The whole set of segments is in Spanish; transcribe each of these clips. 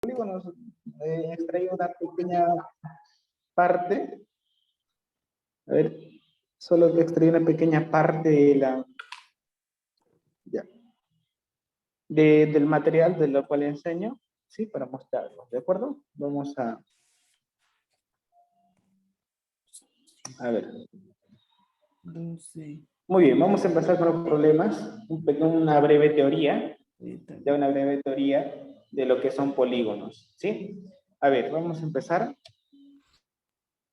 polígonos. Extraí una pequeña parte. A ver, solo que extraí una pequeña parte de la, ya, del material de lo cual enseño, ¿sí? Para mostrarlo, ¿de acuerdo? Vamos a ver. 12. Muy bien, vamos a empezar con los problemas, una breve teoría, ya una breve teoría de lo que son polígonos, ¿sí? A ver, vamos a empezar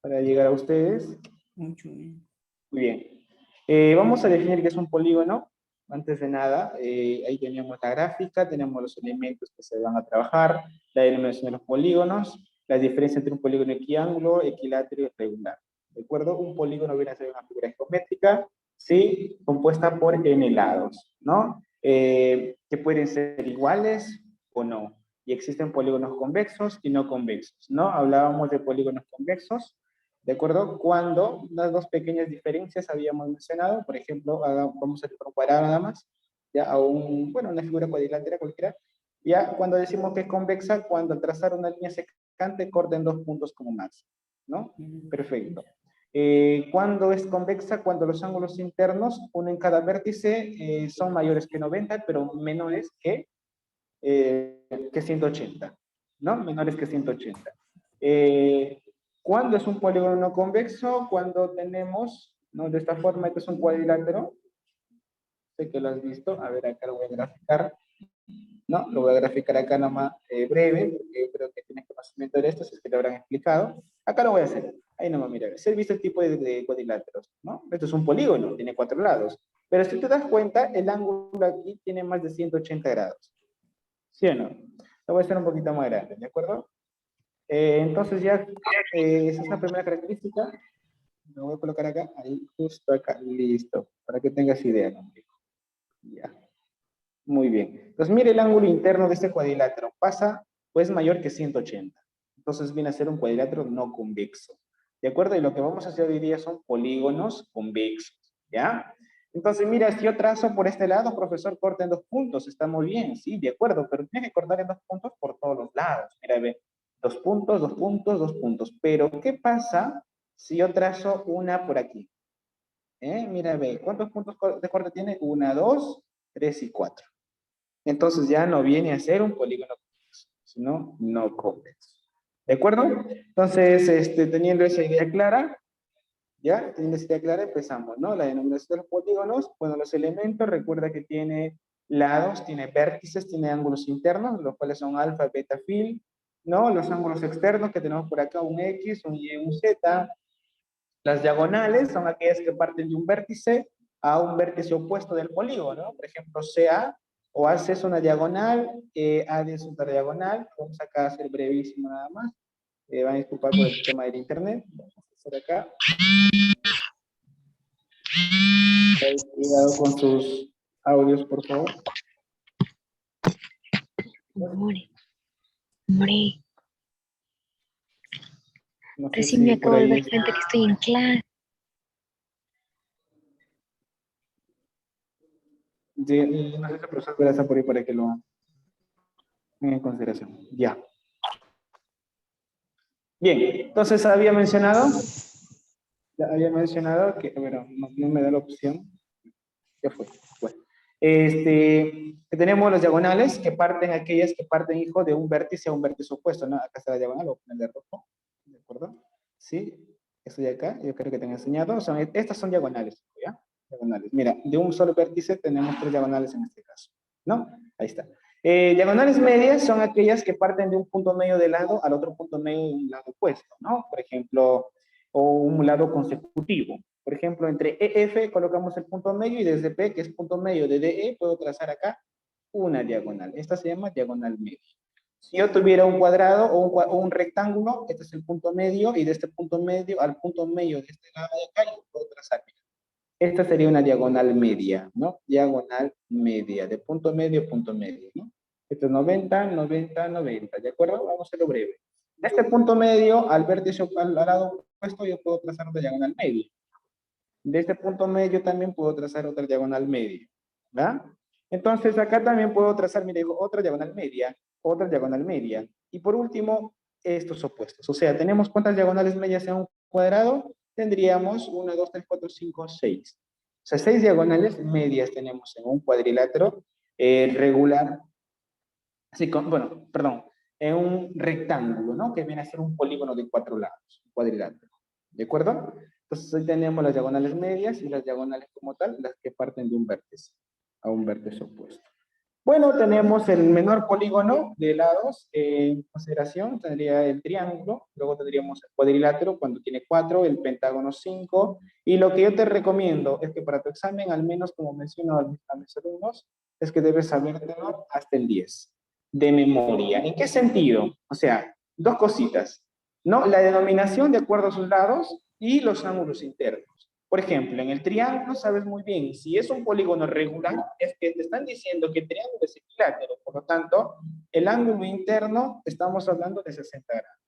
para llegar a ustedes. Mucho bien. Muy bien. Vamos a definir qué es un polígono. Antes de nada, ahí teníamos la gráfica, tenemos los elementos que se van a trabajar, la denominación de los polígonos, la diferencia entre un polígono equiángulo, equilátero y regular. ¿De acuerdo? Un polígono viene a ser una figura geométrica, ¿sí? Compuesta por n lados, ¿no? Que pueden ser iguales o no. Y existen polígonos convexos y no convexos, ¿no? Hablábamos de polígonos convexos, ¿de acuerdo? Cuando las dos pequeñas diferencias habíamos mencionado, por ejemplo, vamos a hacer un cuadrado nada más, ya, a bueno, una figura cuadrilátera cualquiera, ya, cuando decimos que es convexa, cuando al trazar una línea secante corta en dos puntos como máximo, ¿no? Perfecto. ¿Cuándo es convexa? Cuando los ángulos internos, uno en cada vértice, son mayores que 90, pero menores que 180, ¿no? Menores que 180. ¿Cuándo es un polígono no convexo? Cuando tenemos, ¿no? De esta forma, este es un cuadrilátero. Sé que lo has visto. A ver, acá lo voy a graficar. ¿No? Lo voy a graficar acá nomás breve, porque yo creo que tienes conocimiento de esto, si es que te habrán explicado. Acá lo voy a hacer. Ahí nomás, mira. ¿Se has visto el tipo de cuadriláteros? ¿No? Esto es un polígono, tiene 4 lados. Pero si te das cuenta, el ángulo aquí tiene más de 180 grados. ¿Sí o no? Lo voy a hacer un poquito más grande, ¿de acuerdo? Entonces ya, esa es la primera característica. Lo voy a colocar acá, ahí, justo acá, listo, para que tengas idea, ¿no? Ya, muy bien. Entonces, mire el ángulo interno de este cuadrilátero, pasa, pues, mayor que 180. Entonces, viene a ser un cuadrilátero no convexo, ¿de acuerdo? Y lo que vamos a hacer hoy día son polígonos convexos, ¿ya? Entonces, mira, si yo trazo por este lado, profesor, corta en dos puntos, está muy bien, sí, de acuerdo, pero tiene que cortar en dos puntos por todos los lados. Mira, ve, dos puntos, dos puntos, dos puntos. Pero, ¿qué pasa si yo trazo una por aquí? Mira, ve, ¿cuántos puntos de corte tiene? Una, dos, tres y cuatro. Entonces ya no viene a ser un polígono convexo, sino no convexo. ¿De acuerdo? Entonces, teniendo esa idea clara, ya, teniendo esa idea clara, empezamos, ¿no? La denominación de los polígonos, bueno, los elementos, recuerda que tiene lados, tiene vértices, tiene ángulos internos, los cuales son alfa, beta, fil, ¿no? Los ángulos externos que tenemos por acá, un X, un Y, un Z. Las diagonales son aquellas que parten de un vértice a un vértice opuesto del polígono, ¿no? Por ejemplo, CA o AC es una diagonal, AD es otra diagonal. Vamos acá a hacer brevísimo nada más. Van a disculpar por el tema del internet. Vamos a hacer acá. Cuidado con sus audios, por favor. More, more. No sé Recién me si por acabo de ahí dar cuenta que estoy en clase. no sé si el profesor puede hacer por ahí para que lo tenga en consideración. Ya. Bien, entonces había mencionado que, bueno, no me da la opción. ¿Qué fue? Bueno, que tenemos los diagonales que parten, aquellas que parten, hijo, de un vértice a un vértice opuesto, ¿no? Acá está la diagonal, voy a ponerle rojo, ¿de acuerdo? Sí, esto de acá, yo creo que te han enseñado, estas son diagonales, ¿ya? Diagonales. Mira, de un solo vértice tenemos 3 diagonales en este caso, ¿no? Ahí está. Diagonales medias son aquellas que parten de un punto medio de lado al otro punto medio de un lado opuesto, ¿no? Por ejemplo, o un lado consecutivo. Por ejemplo, entre EF colocamos el punto medio y desde P, que es punto medio de DE, puedo trazar acá una diagonal. Esta se llama diagonal media. Si yo tuviera un cuadrado o un rectángulo, este es el punto medio y de este punto medio al punto medio de este lado de acá, yo puedo trazar. Esta sería una diagonal media, ¿no? Diagonal media, de punto medio a punto medio, ¿no? Esto es 90, 90, 90, ¿de acuerdo? Vamos a hacerlo breve. De este punto medio al vértice al lado opuesto yo puedo trazar una diagonal media. De este punto medio también puedo trazar otra diagonal media, ¿verdad? Entonces acá también puedo trazar, mire, otra diagonal media, Y por último, estos opuestos. O sea, tenemos cuántas diagonales medias en un cuadrado. Tendríamos 1, 2, 3, 4, 5, 6. O sea, 6 diagonales medias tenemos en un cuadrilátero regular. Sí, bueno, perdón, en un rectángulo, ¿no? Que viene a ser un polígono de 4 lados, un cuadrilátero. ¿De acuerdo? Entonces hoy tenemos las diagonales medias y las diagonales como tal, las que parten de un vértice, a un vértice opuesto. Bueno, tenemos el menor polígono de lados en consideración, tendría el triángulo, luego tendríamos el cuadrilátero cuando tiene 4, el pentágono 5, y lo que yo te recomiendo es que para tu examen, al menos como menciono a mis alumnos, es que debes sabértelo hasta el 10 de memoria. ¿En qué sentido? O sea, dos cositas, ¿no? La denominación de acuerdo a sus lados y los ángulos internos. Por ejemplo, en el triángulo sabes muy bien, si es un polígono regular, es que te están diciendo que el triángulo es equilátero, por lo tanto, el ángulo interno estamos hablando de 60 grados.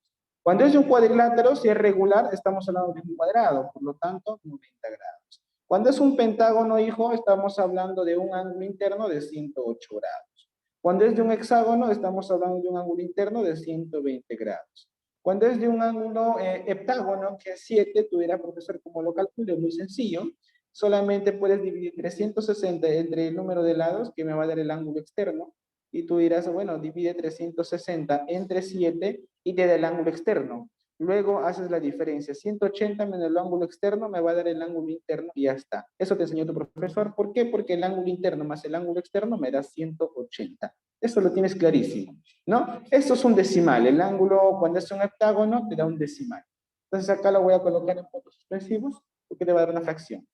Cuando es un cuadrilátero, si es regular, estamos hablando de un cuadrado, por lo tanto, 90 grados. Cuando es un pentágono, hijo, estamos hablando de un ángulo interno de 108 grados. Cuando es de un hexágono, estamos hablando de un ángulo interno de 120 grados. Cuando es de un ángulo heptágono, que es 7, tú dirás, profesor, ¿cómo lo calculo? Es muy sencillo. Solamente puedes dividir 360 entre el número de lados, que me va a dar el ángulo externo. Y tú dirás, bueno, divide 360 entre 7 y te da el ángulo externo. Luego haces la diferencia. 180 menos el ángulo externo me va a dar el ángulo interno y ya está. Eso te enseñó tu profesor. ¿Por qué? Porque el ángulo interno más el ángulo externo me da 180. Eso lo tienes clarísimo, ¿no? Esto es un decimal. El ángulo, cuando es un heptágono, te da un decimal. Entonces acá lo voy a colocar en puntos suspensivos porque te va a dar una fracción.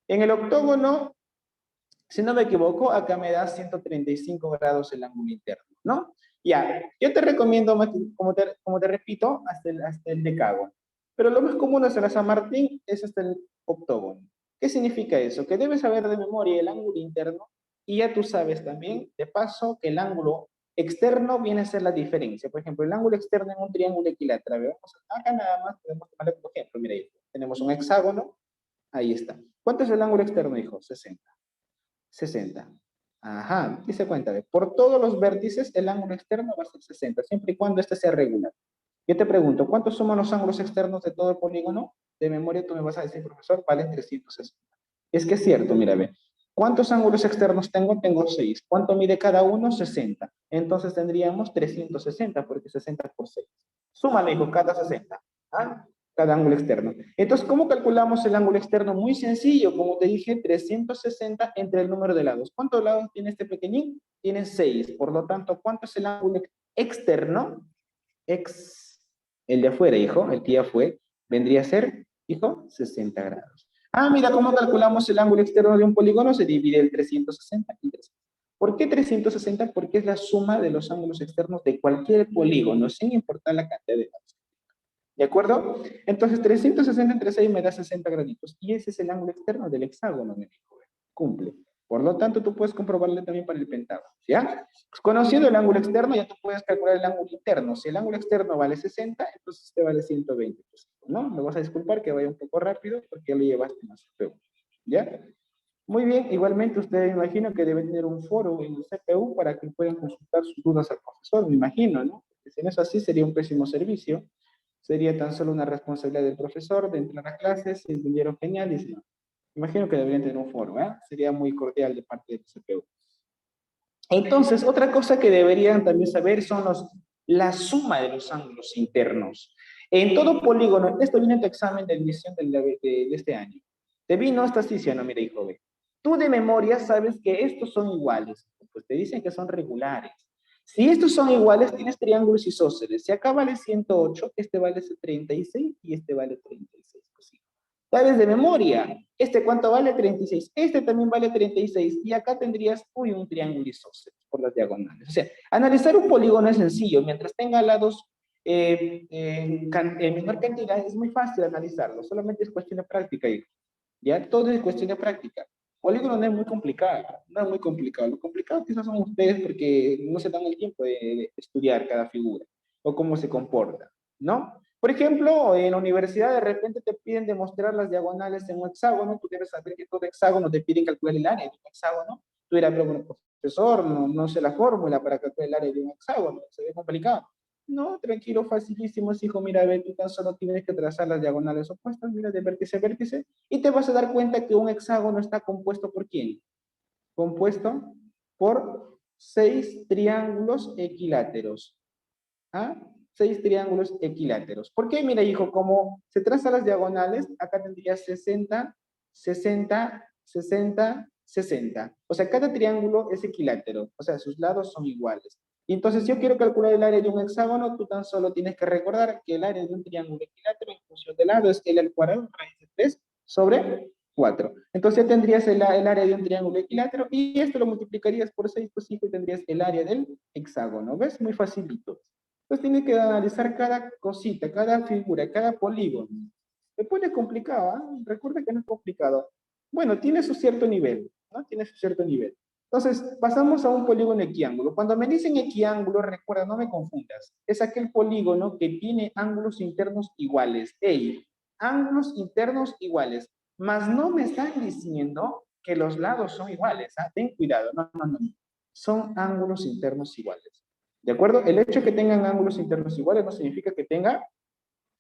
En el octógono, si no me equivoco, acá me da 135 grados el ángulo interno, ¿no? Ya, yo te recomiendo, como te repito, hasta el decágono. Pero lo más común hacia la San Martín es hasta el octógono. ¿Qué significa eso? Que debes saber de memoria el ángulo interno y ya tú sabes también, de paso, que el ángulo externo viene a ser la diferencia. Por ejemplo, el ángulo externo en un triángulo equilátero. Vamos acá nada más podemos tomarle por ejemplo. Mira, tenemos un hexágono. Ahí está. ¿Cuánto es el ángulo externo, hijo? 60. 60. Ajá, y se cuenta, por todos los vértices el ángulo externo va a ser 60, siempre y cuando este sea regular. Yo te pregunto, ¿cuántos suman los ángulos externos de todo el polígono? De memoria tú me vas a decir, profesor, valen 360. Es que es cierto, mira, ve. ¿Cuántos ángulos externos tengo? Tengo 6. ¿Cuánto mide cada uno? 60. Entonces tendríamos 360, porque 60 por 6. Súmale, hijo, cada 60. ¿Ah? Cada ángulo externo. Entonces, ¿cómo calculamos el ángulo externo? Muy sencillo, como te dije, 360 entre el número de lados. ¿Cuántos lados tiene este pequeñín? Tiene 6. Por lo tanto, ¿cuánto es el ángulo externo? El de afuera, hijo, el que ya fue, vendría a ser, hijo, 60 grados. Ah, mira, ¿cómo calculamos el ángulo externo de un polígono? Se divide el 360 y 360. ¿Por qué 360? Porque es la suma de los ángulos externos de cualquier polígono, sin importar la cantidad de lados. ¿De acuerdo? Entonces, 360 entre 6 me da 60 graditos. Y ese es el ángulo externo del hexágono, mi amigo. Cumple. Por lo tanto, tú puedes comprobarlo también para el pentágono. ¿Ya? Pues conociendo el ángulo externo, ya tú puedes calcular el ángulo interno. Si el ángulo externo vale 60, entonces este vale 120. ¿No? Me vas a disculpar que vaya un poco rápido porque ya lo llevaste en la CPU. ¿Ya? Muy bien. Igualmente, ustedes me imagino que deben tener un foro en el CPU para que puedan consultar sus dudas al profesor, me imagino, ¿no? Porque si no es así, sería un pésimo servicio. Sería tan solo una responsabilidad del profesor de entrar a clases, si entendieron genial, y si no. Imagino que deberían tener un foro, ¿eh? Sería muy cordial de parte del CPU. Entonces, otra cosa que deberían también saber son la suma de los ángulos internos. En todo polígono, esto viene en tu examen de admisión de este año. Te vino esta sesión, no, mira, hijo, ve. Tú de memoria sabes que estos son iguales, pues te dicen que son regulares. Si estos son iguales, tienes triángulos isósceles. Si acá vale 108, este vale 36 y este vale 36. ¿Sabes de memoria? ¿Este cuánto vale? 36. Este también vale 36. Y acá tendrías, un triángulo isósceles por las diagonales. O sea, analizar un polígono es sencillo. Mientras tenga lados en menor cantidad, es muy fácil analizarlo. Solamente es cuestión de práctica, hijo. ¿Ya? Todo es cuestión de práctica. Polígono no es muy complicado. No es muy complicado. Lo complicado quizás son ustedes porque no se dan el tiempo de estudiar cada figura o cómo se comporta, ¿no? Por ejemplo, en la universidad de repente te piden demostrar las diagonales en un hexágono, tú debes saber que todo hexágono te piden calcular el área de un hexágono. Tú dirás, pero bueno, profesor, no sé la fórmula para calcular el área de un hexágono, se ve complicado. No, tranquilo, facilísimo, hijo. Mira, ve, tú tan solo tienes que trazar las diagonales opuestas, mira, de vértice a vértice, y te vas a dar cuenta que un hexágono está compuesto por ¿quién? Compuesto por 6 triángulos equiláteros. ¿Ah? 6 triángulos equiláteros. ¿Por qué? Mira, hijo, como se trazan las diagonales, acá tendrías 60, 60, 60, 60. O sea, cada triángulo es equilátero, o sea, sus lados son iguales. Y entonces, si yo quiero calcular el área de un hexágono, tú tan solo tienes que recordar que el área de un triángulo equilátero en función del lado es L al cuadrado raíz de 3 sobre 4. Entonces ya tendrías el área de un triángulo equilátero y esto lo multiplicarías por 6 por 5 y tendrías el área del hexágono. ¿Ves? Muy facilito. Entonces tiene que analizar cada cosita, cada figura, cada polígono. Se pone complicado, ¿ah? Recuerda que no es complicado. Bueno, tiene su cierto nivel, ¿no? Tiene su cierto nivel. Entonces, pasamos a un polígono equiángulo. Cuando me dicen equiángulo, recuerda, no me confundas. Es aquel polígono que tiene ángulos internos iguales. Ey, ángulos internos iguales. Mas no me están diciendo que los lados son iguales, ¿ah? Ten cuidado, no, no, no. Son ángulos internos iguales. ¿De acuerdo? El hecho de que tengan ángulos internos iguales no significa que tenga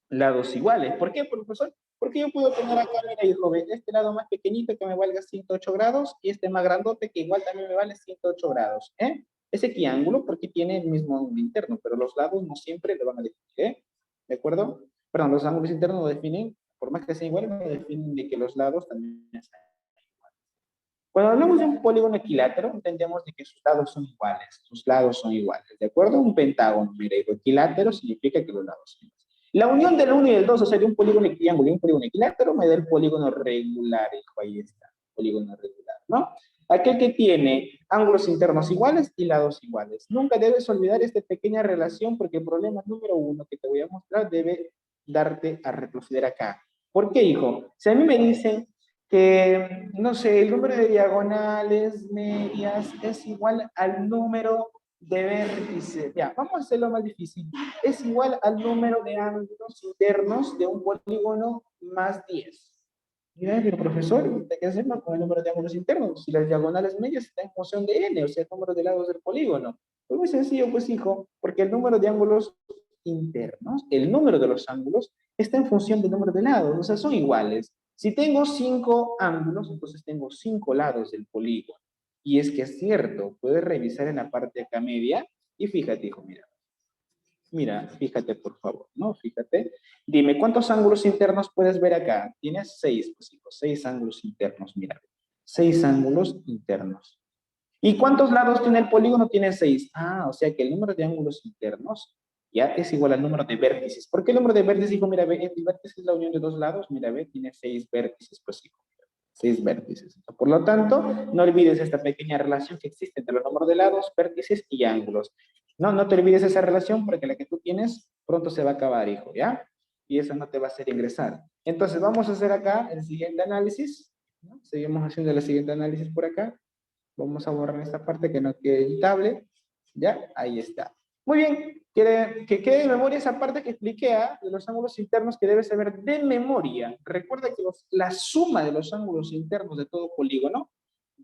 lados iguales. ¿Por qué, profesor? Porque yo puedo tener acá, mira, hijo, ve, este lado más pequeñito que me valga 108 grados y este más grandote que igual también me vale 108 grados. ¿Eh? Es equiángulo porque tiene el mismo ángulo interno, pero los lados no siempre lo van a definir. ¿Eh? ¿De acuerdo? Perdón, los ángulos internos lo definen, por más que sean iguales, lo definen de que los lados también están. Cuando hablamos de un polígono equilátero, entendemos de que sus lados son iguales, sus lados son iguales, ¿de acuerdo? Un pentágono, mira, equilátero significa que los lados son iguales. La unión del 1 y del 2, o sea, de un polígono triángulo y un polígono equilátero, me da el polígono regular, hijo, ahí está, polígono regular, ¿no? Aquel que tiene ángulos internos iguales y lados iguales. Nunca debes olvidar esta pequeña relación porque el problema número 1 que te voy a mostrar debe darte a retroceder acá. ¿Por qué, hijo? Si a mí me dicen que, no sé, el número de diagonales medias es igual al número de vértices. Ya, vamos a hacerlo más difícil. Es igual al número de ángulos internos de un polígono más 10. Mira, pero profesor, ¿qué hacemos con el número de ángulos internos? Si las diagonales medias están en función de n, o sea, el número de lados del polígono. Pues muy sencillo, pues hijo, porque el número de ángulos internos, el número de los ángulos, está en función del número de lados, o sea, son iguales. Si tengo 5 ángulos, entonces tengo 5 lados del polígono. Y es que es cierto, puedes revisar en la parte acá media y fíjate, hijo, mira. Mira, fíjate por favor, ¿no? Fíjate. Dime, ¿cuántos ángulos internos puedes ver acá? Tienes 6, pues hijo, 6 ángulos internos, mira. 6 ángulos internos. ¿Y cuántos lados tiene el polígono? Tiene 6. Ah, o sea que el número de ángulos internos ya es igual al número de vértices. ¿Por qué el número de vértices, hijo? Mira, ve, el vértice es la unión de dos lados. Mira, ve, tiene 6 vértices, pues hijo. 6 vértices. Por lo tanto, no olvides esta pequeña relación que existe entre los números de lados, vértices y ángulos. No, no te olvides esa relación porque la que tú tienes pronto se va a acabar, hijo, ¿ya? Y eso no te va a hacer ingresar. Entonces, vamos a hacer acá el siguiente análisis, ¿no? Seguimos haciendo el siguiente análisis por acá. Vamos a borrar esta parte que no quede editable. ¿Ya? Ahí está. Muy bien. Que quede de memoria esa parte que expliqué de los ángulos internos que debes saber de memoria. Recuerda que la suma de los ángulos internos de todo polígono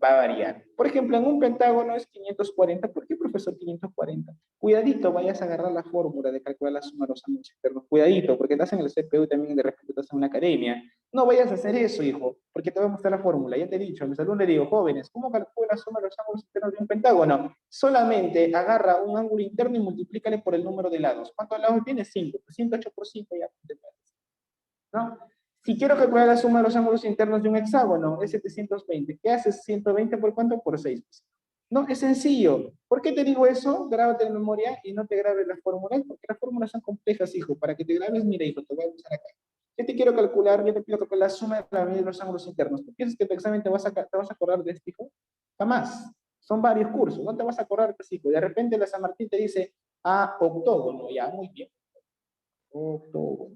va a variar. Por ejemplo, en un pentágono es 540. ¿Por qué, profesor, 540? Cuidadito, vayas a agarrar la fórmula de calcular la suma de los ángulos internos. Cuidadito, porque estás en el CPU y también de repente estás en una academia. No vayas a hacer eso, hijo, porque te voy a mostrar la fórmula. Ya te he dicho, a mis alumnos les digo, jóvenes, ¿cómo calcula la suma de los ángulos internos de un pentágono? Solamente agarra un ángulo interno y multiplícale por el número de lados. ¿Cuántos lados tiene? 5. 108 por 5 ya. ¿No? Si quiero calcular la suma de los ángulos internos de un hexágono, es 720. ¿Qué haces? 120 por cuánto? Por 6. No, es sencillo. ¿Por qué te digo eso? Grábate en memoria y no te grabes las fórmulas, porque las fórmulas son complejas, hijo. Para que te grabes, mira, hijo, te voy a usar acá. Yo te quiero calcular, yo te pido calcular la suma de la medida de los ángulos internos. ¿Tú piensas que tu examen te vas a acordar de este, hijo? Jamás. Son varios cursos, no te vas a acordar de este, hijo. De repente la San Martín te dice, octógono, ya, muy bien. Octógono.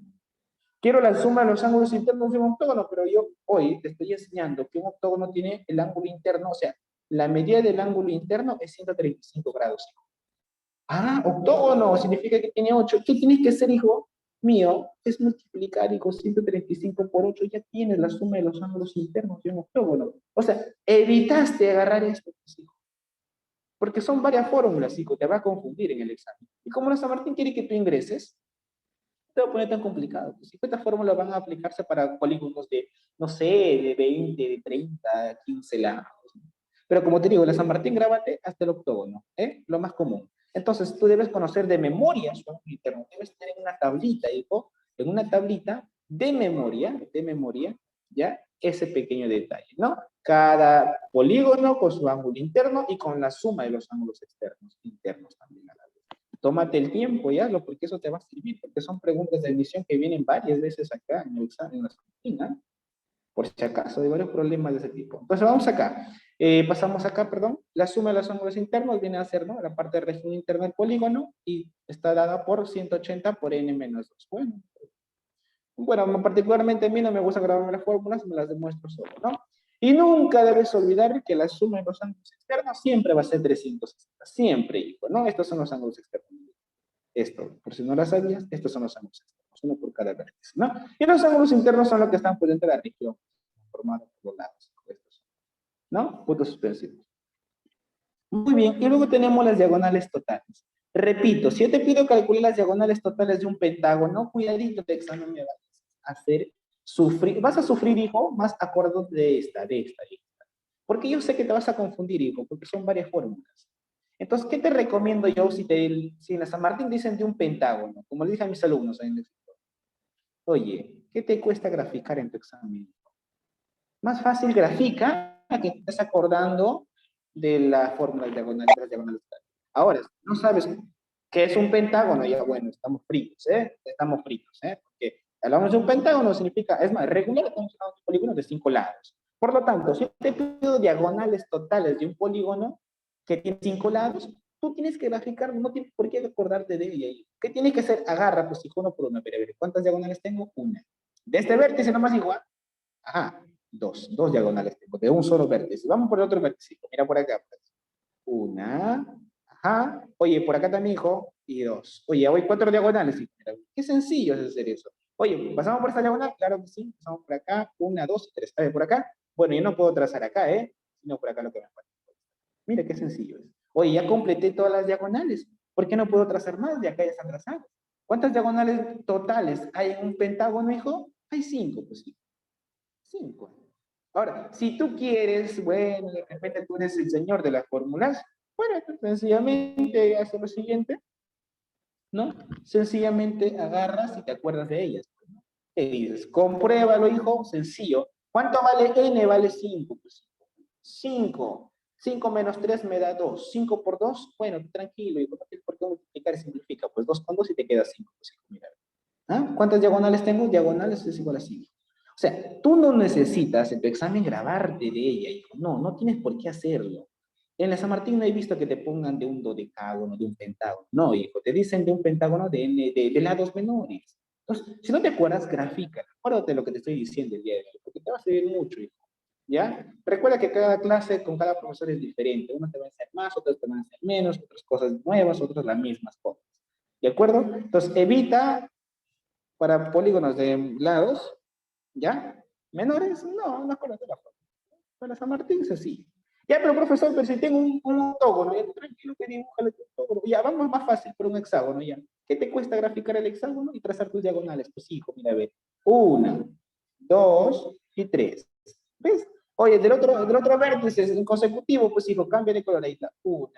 Quiero la suma de los ángulos internos de un octógono, pero yo hoy te estoy enseñando que un octógono tiene el ángulo interno, o sea, la medida del ángulo interno es 135 grados. Octógono, significa que tiene 8. ¿Qué tienes que hacer, hijo mío? Es multiplicar, hijo, 135 por 8, ya tienes la suma de los ángulos internos de un octógono. O sea, evitaste agarrar esto, pues, hijo. Porque son varias fórmulas, hijo, te va a confundir en el examen. Y como la San Martín quiere que tú ingreses, no te va a poner tan complicado. Pues, 50 fórmulas van a aplicarse para polígonos de, no sé, de 20, de 30, 15 lados. Pero como te digo, la San Martín, grábate hasta el octógono, ¿eh? Lo más común. Entonces, tú debes conocer de memoria su ángulo interno. Debes tener una tablita, hijo, en una tablita de memoria, ¿ya? Ese pequeño detalle, ¿no? Cada polígono con su ángulo interno y con la suma de los ángulos externos, internos también a la vez. Tómate el tiempo y hazlo, porque eso te va a servir, porque son preguntas de admisión que vienen varias veces acá en el examen, en la Argentina, por si acaso, hay varios problemas de ese tipo. Entonces vamos acá. Pasamos acá, perdón. La suma de los ángulos internos viene a ser, ¿no?, la parte de región interna del polígono y está dada por 180 por n menos 2. Bueno, particularmente a mí no me gusta grabarme las fórmulas, me las demuestro solo, ¿no? Y nunca debes olvidar que la suma de los ángulos externos siempre va a ser 360. Siempre, hijo, ¿no? Estos son los ángulos externos. Esto, por si no lo sabías, estos son los ángulos externos, uno por cada vértice, ¿no? Y los ángulos internos son los que están por dentro de la región, formados por los lados, estos, ¿no? Puntos suspensivos. Muy bien, y luego tenemos las diagonales totales. Repito, si yo te pido calcular las diagonales totales de un pentágono, cuidadito de examen me vas a hacer sufrir, vas a sufrir, hijo, más acuerdos de esta. Porque yo sé que te vas a confundir, hijo, porque son varias fórmulas. Entonces, ¿qué te recomiendo yo si en la San Martín dicen de un pentágono? Como le dije a mis alumnos en el sector. Oye, ¿qué te cuesta graficar en tu examen? Más fácil grafica que te estés acordando de la fórmula diagonal, de las diagonales. Ahora, no sabes qué es un pentágono, ya bueno, estamos fritos, ¿eh? Estamos fritos, ¿eh? Porque hablamos de un pentágono, significa, es más, regular, estamos hablando de polígonos de 5 lados. Por lo tanto, si te pido diagonales totales de un polígono que tiene 5 lados, tú tienes que graficar, no tienes por qué acordarte de ella. ¿Qué tienes que hacer? Agarra, pues, hijo, uno por uno. Pero a ver, ¿cuántas diagonales tengo? Una. De este vértice nomás igual. Ajá, dos diagonales tengo, de un solo vértice. Vamos por el otro vértice. Mira por acá, pues. Una, ajá. Oye, por acá también, hijo, y dos. Oye, hoy 4 diagonales. Qué sencillo es hacer eso. Oye, ¿pasamos por esta diagonal? Claro que sí. Pasamos por acá, 1, 2, 3. A ver, por acá. Bueno, yo no puedo trazar acá, ¿eh? Sino por acá lo que me falta. Mira qué sencillo es. Oye, ya completé todas las diagonales. ¿Por qué no puedo trazar más? De acá ya están trazadas. ¿Cuántas diagonales totales hay en un pentágono, hijo? Hay 5, pues sí. 5. Ahora, si tú quieres, bueno, de repente tú eres el señor de las fórmulas, bueno, sencillamente haces lo siguiente, ¿no? Sencillamente agarras y te acuerdas de ellas. ¿No? Y dices, compruébalo, hijo, sencillo. ¿Cuánto vale n? Vale 5. Pues 5. 5 menos 3 me da 2. 5 por 2, bueno, tranquilo, hijo, no tienes por qué multiplicar y simplifica. Pues 2 con 2 y te queda 5. Pues, mira. ¿Ah? ¿Cuántas diagonales tengo? Diagonales es igual a 5. O sea, tú no necesitas en tu examen grabarte de ella, hijo. No, no tienes por qué hacerlo. En la San Martín no he visto que te pongan de un dodecágono, de un pentágono. No, hijo, te dicen de un pentágono de lados menores. Entonces, si no te acuerdas, gráfica. Acuérdate de lo que te estoy diciendo el día de hoy, porque te va a servir mucho, hijo. ¿Ya? Recuerda que cada clase con cada profesor es diferente. Uno te va a enseñar más, otros te van a enseñar menos, otras cosas nuevas, otros las mismas cosas. ¿De acuerdo? Entonces, evita para polígonos de lados, ¿ya? Menores, no acuérdate la forma. Para San Martín es así. Ya, pero profesor, pero si tengo un octógono, ya, tranquilo que dibújale tu octógono. Ya, vamos más fácil por un hexágono, ya. ¿Qué te cuesta graficar el hexágono y trazar tus diagonales? Pues hijo, mira, a ver. 1, 2 y 3. ¿Ves? Oye, del otro vértice en consecutivo, pues hijo, cambia de color ahí. 1,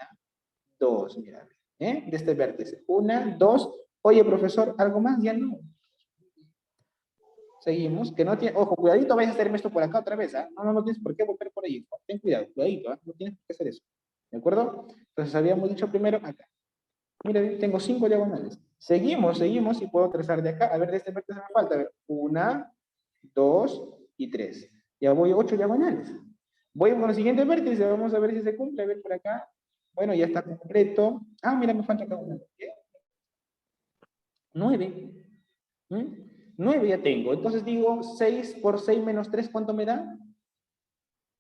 2, mira. ¿Eh? De este vértice. 1, 2. Oye, profesor, ¿algo más? Ya no. Seguimos, que no tiene, ojo, cuidadito, vais a hacerme esto por acá otra vez, ¿ah? No tienes por qué volver por ahí, ten cuidado, cuidadito, ¿ah? No tienes por qué hacer eso, ¿de acuerdo? Entonces habíamos dicho primero acá, mira, tengo 5 diagonales, seguimos y puedo trazar de acá, a ver, de este vértice me falta, a ver, 1, 2 y 3, ya voy 8 diagonales, voy con el siguiente vértice, vamos a ver si se cumple, a ver por acá, bueno, ya está completo, mira, me falta acá una, 9, 9 ya tengo. Entonces digo 6 por 6 menos 3, ¿cuánto me da?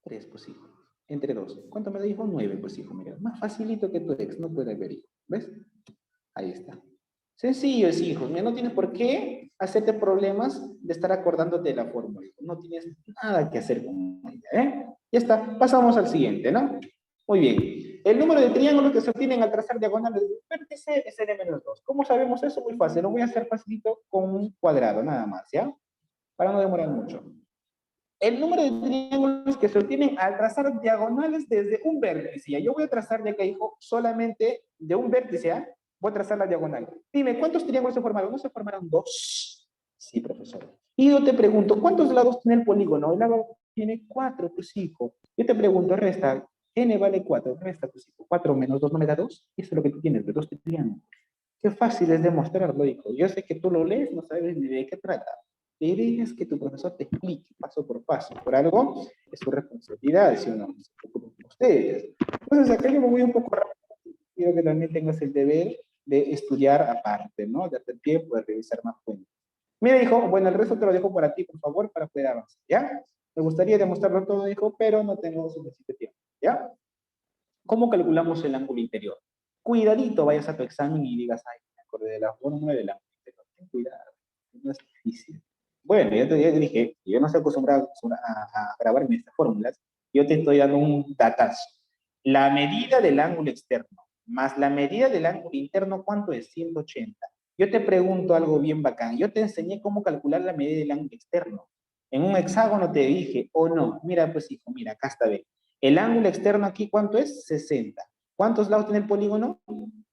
3, pues hijo. Entre 2. ¿Cuánto me da, hijo? 9, pues hijo. Mira, más facilito que tu ex. No puede ver, hijo. ¿Ves? Ahí está. Sencillo es, hijos. Mira, no tienes por qué hacerte problemas de estar acordándote de la fórmula. No tienes nada que hacer con ella, ¿eh? Ya está. Pasamos al siguiente, ¿no? Muy bien. El número de triángulos que se obtienen al trazar diagonales del vértice es n-2. ¿Cómo sabemos eso? Muy fácil. Lo voy a hacer facilito con un cuadrado, nada más, ¿ya? Para no demorar mucho. El número de triángulos que se obtienen al trazar diagonales desde un vértice. Yo voy a trazar, ya que dijo, solamente de un vértice, ¿ya? Voy a trazar la diagonal. Dime, ¿cuántos triángulos se formaron? ¿No se formaron dos? Sí, profesor. Y yo te pregunto, ¿cuántos lados tiene el polígono? El lado tiene 4, pues hijo. Yo te pregunto, resta, n vale 4, resta, pues hijo. 4 menos 2 no me da 2. Eso es lo que tú tienes, de 2 triángulos. Qué fácil es demostrarlo, hijo. Yo sé que tú lo lees, no sabes ni de qué trata. Deberías que tu profesor te explique paso por paso. Por algo es su responsabilidad, si no se preocupen por ustedes. Entonces, acá yo me voy un poco rápido. Quiero que también tengas el deber de estudiar aparte, ¿no? De hacer tiempo, de revisar más fuentes. Mira, hijo, bueno, el resto te lo dejo para ti, por favor, para poder avanzar, ¿ya? Me gustaría demostrarlo todo, hijo, pero no tengo suficiente tiempo, ¿ya? ¿Cómo calculamos el ángulo interior? Cuidadito, vayas a tu examen y digas, ay, me acordé de la fórmula del ángulo interior. Ten cuidado, no es difícil. Bueno, ya te dije, yo no estoy acostumbrado a grabarme estas fórmulas, yo te estoy dando un datazo. La medida del ángulo externo más la medida del ángulo interno, ¿cuánto es? 180. Yo te pregunto algo bien bacán. Yo te enseñé cómo calcular la medida del ángulo externo. En un hexágono te dije, o no. Mira, pues hijo, mira, acá está, ve. El ángulo externo aquí, ¿cuánto es? 60. ¿Cuántos lados tiene el polígono?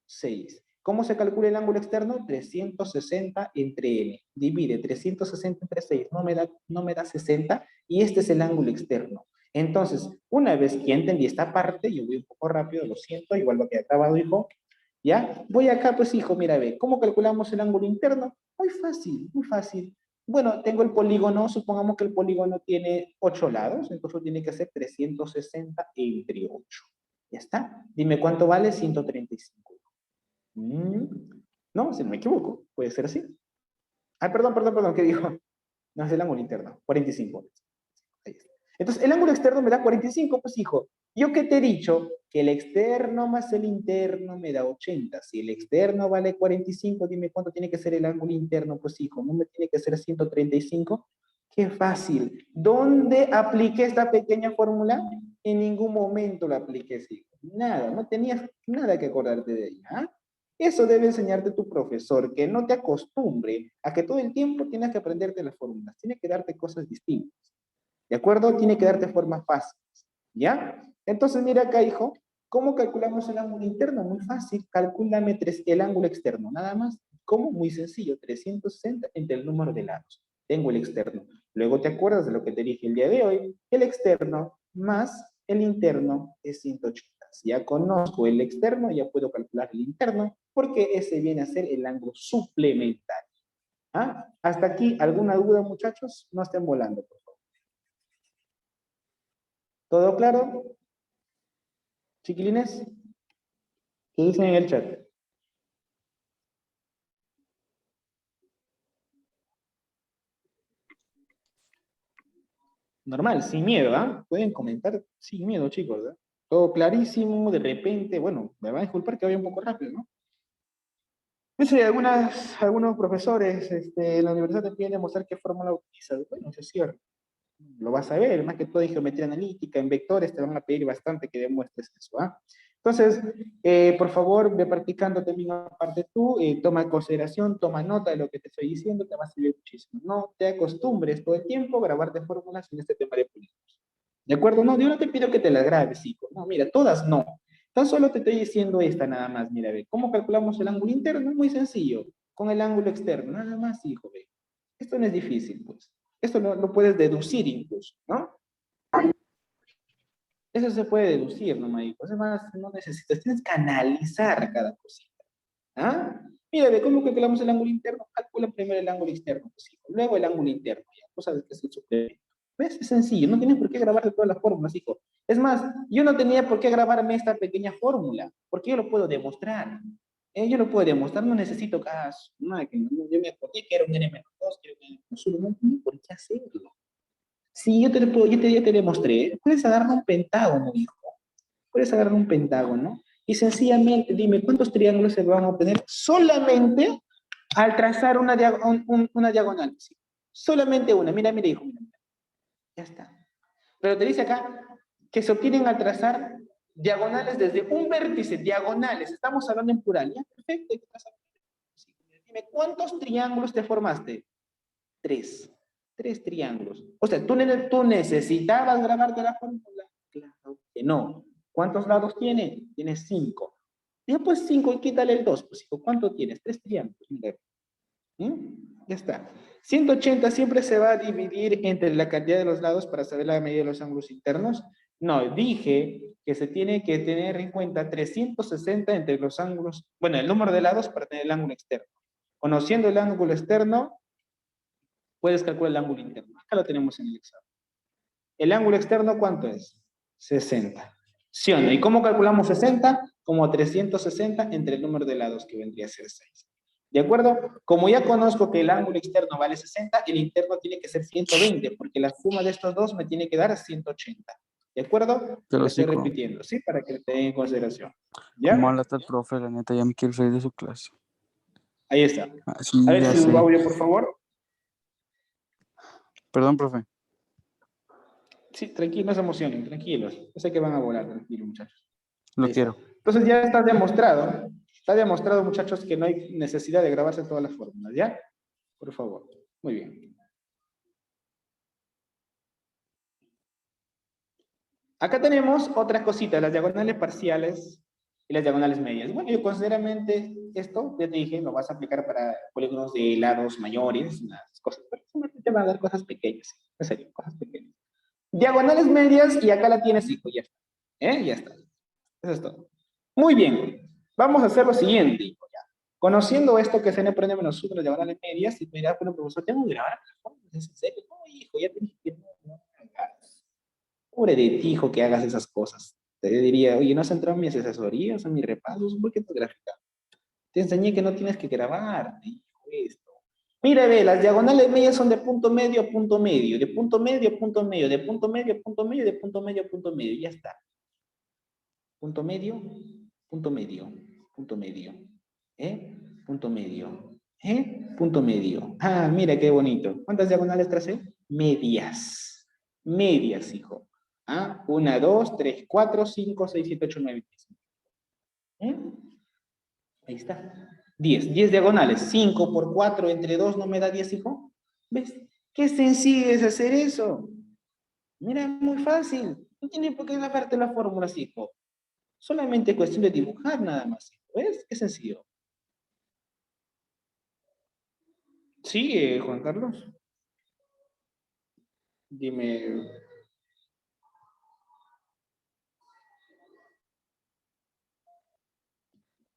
6. ¿Cómo se calcula el ángulo externo? 360 entre n. Divide 360 entre 6, no me da 60, y este es el ángulo externo. Entonces, una vez que entendí esta parte, yo voy un poco rápido, lo siento, igual lo que ha grabado, hijo, ¿ya? Voy acá, pues, hijo, mira, ve, ¿cómo calculamos el ángulo interno? Muy fácil, muy fácil. Bueno, tengo el polígono, supongamos que el polígono tiene 8 lados, entonces tiene que ser 360 entre 8. ¿Ya está? Dime, ¿cuánto vale? 135. No, si no me equivoco, puede ser así. Ah, perdón, ¿qué dijo? No, es el ángulo interno, 45. Ahí está. Entonces, el ángulo externo me da 45, pues hijo. ¿Yo qué te he dicho? Que el externo más el interno me da 80. Si el externo vale 45, dime cuánto tiene que ser el ángulo interno, pues hijo. ¿No me tiene que ser 135? Qué fácil. ¿Dónde apliqué esta pequeña fórmula? En ningún momento la apliqué, hijo. Nada, no tenías nada que acordarte de ella. ¿Ah? Eso debe enseñarte tu profesor, que no te acostumbre a que todo el tiempo tienes que aprenderte las fórmulas. Tiene que darte cosas distintas. ¿De acuerdo? Tiene que darte formas fáciles. ¿Ya? Entonces, mira acá, hijo, ¿cómo calculamos el ángulo interno? Muy fácil. Calcúlame el ángulo externo. Nada más. ¿Cómo? Muy sencillo. 360 entre el número de lados. Tengo el externo. Luego te acuerdas de lo que te dije el día de hoy. El externo más el interno es 180. Si ya conozco el externo, ya puedo calcular el interno, porque ese viene a ser el ángulo suplementario. ¿Ah? ¿Hasta aquí alguna duda, muchachos? No estén volando, por favor. ¿Todo claro? Chiquilines, ¿qué dicen en el chat? Normal, sin miedo, ¿ah? Pueden comentar sin miedo, chicos, ¿eh? Todo clarísimo, de repente, bueno, me van a disculpar que vaya un poco rápido, ¿no? Dice, algunos profesores en la universidad te piden demostrar qué fórmula utilizas. Bueno, eso es cierto. Lo vas a ver, más que todo en geometría analítica, en vectores, te van a pedir bastante que demuestres eso, ¿ah? Entonces, por favor, ve practicando también aparte tú, toma en consideración, toma nota de lo que te estoy diciendo, te va a servir muchísimo. No te acostumbres todo el tiempo a grabarte fórmulas en este tema de polígonos. ¿De acuerdo? No, yo no te pido que te las grabes, hijo. No, mira, todas no. Tan solo te estoy diciendo esta nada más, mira, ve. ¿Cómo calculamos el ángulo interno? Muy sencillo. Con el ángulo externo, nada más, hijo, ve. Esto no es difícil, pues. Esto lo puedes deducir incluso, ¿no? Eso se puede deducir, no, hijo. Además, no necesitas, tienes que analizar cada cosita. ¿Ah? Mira, ve, ¿cómo calculamos el ángulo interno? Calcula primero el ángulo externo, pues, hijo. Luego el ángulo interno, ya. Tú sabes que es el suplemento. ¿Ves? Es sencillo, no tienes por qué grabarte todas las fórmulas, hijo. Es más, yo no tenía por qué grabarme esta pequeña fórmula, porque yo lo puedo demostrar. Yo lo puedo demostrar, no necesito caso. No, yo me acordé que era un n-2, que era un n-1, no tengo por qué hacerlo. Sí, yo te demostré. Puedes agarrar un pentágono, hijo. Puedes agarrar un pentágono y sencillamente dime cuántos triángulos se van a obtener solamente al trazar una diagonal. Sí. Solamente una. Mira, mira, hijo, mira, mira. Ya está. Pero te dice acá que se obtienen al trazar diagonales desde un vértice, diagonales, estamos hablando en plural, ¿ya? Perfecto. Dime, ¿cuántos triángulos te formaste? 3. 3 triángulos. O sea, ¿tú necesitabas grabarte la fórmula? Claro que no. ¿Cuántos lados tiene? Tiene 5. Ya pues 5 y quítale el 2. Pues hijo, ¿cuánto tienes? 3 triángulos. Mira. Ya está. 180 siempre se va a dividir entre la cantidad de los lados para saber la medida de los ángulos internos. No, dije que se tiene que tener en cuenta 360 entre los ángulos, bueno, el número de lados para tener el ángulo externo. Conociendo el ángulo externo, puedes calcular el ángulo interno. Acá lo tenemos en el examen. ¿El ángulo externo cuánto es? 60. ¿Sí o no? ¿Y cómo calculamos 60? Como 360 entre el número de lados, que vendría a ser 6. ¿De acuerdo? Como ya conozco que el ángulo externo vale 60, el interno tiene que ser 120, porque la suma de estos dos me tiene que dar 180. ¿De acuerdo? Pero Lo estoy sí, repitiendo, ¿sí? Para que lo tengan en consideración. como ¿Ya? habla el profe, la neta, ya me quiero salir de su clase. Ahí está. Ah, sí, A ver ya si sé. su audio, por favor. Perdón, profe. Sí, tranquilos, no se emocionen, tranquilos. Yo sé que van a volar, tranquilos, muchachos. Lo Ahí está. quiero. Entonces ya está demostrado, muchachos, que no hay necesidad de grabarse todas las fórmulas, ¿ya? Por favor. Muy bien. Acá tenemos otras cositas, las diagonales parciales y las diagonales medias. Bueno, yo considerablemente esto, ya te dije, lo vas a aplicar para polígonos de lados mayores, unas cosas, pero solamente te van a dar cosas pequeñas, en serio, cosas pequeñas. Diagonales medias y acá la tienes, hijo, ya está. Ya está. Eso es todo. Muy bien. Vamos a hacer lo siguiente, hijo, ya. Conociendo esto que se le prende menos 1, las diagonales medias, y te dirás, bueno, profesor, tengo que grabar las fórmulas, ¿es en serio? No, hijo, ya te dije que no hagas. Pobre de ti, hijo, que hagas esas cosas. Te diría, oye, ¿no has entrado en mis asesorías, en mis repasos? ¿Por qué tu gráfica? Te enseñé que no tienes que grabar, hijo, esto. Mira, ve, las diagonales medias son de punto medio a punto medio, de punto medio a punto medio, de punto medio a punto medio, de punto medio a punto medio, ya está. Punto medio, punto medio, punto medio. Punto medio. Punto medio. Ah, mira qué bonito. ¿Cuántas diagonales tracé? Medias. Medias, hijo. 1, 2, 3, 4, 5, 6, 7, 8, 9, 10. Ahí está. 10. 10 diagonales. 5 por 4 entre 2 no me da 10, hijo. ¿Ves? Qué sencillo es hacer eso. Mira, muy fácil. No tiene por qué grabarte las fórmulas, hijo. Solamente cuestión de dibujar nada más. ¿Ves? Qué sencillo. Sí, Juan Carlos. Dime.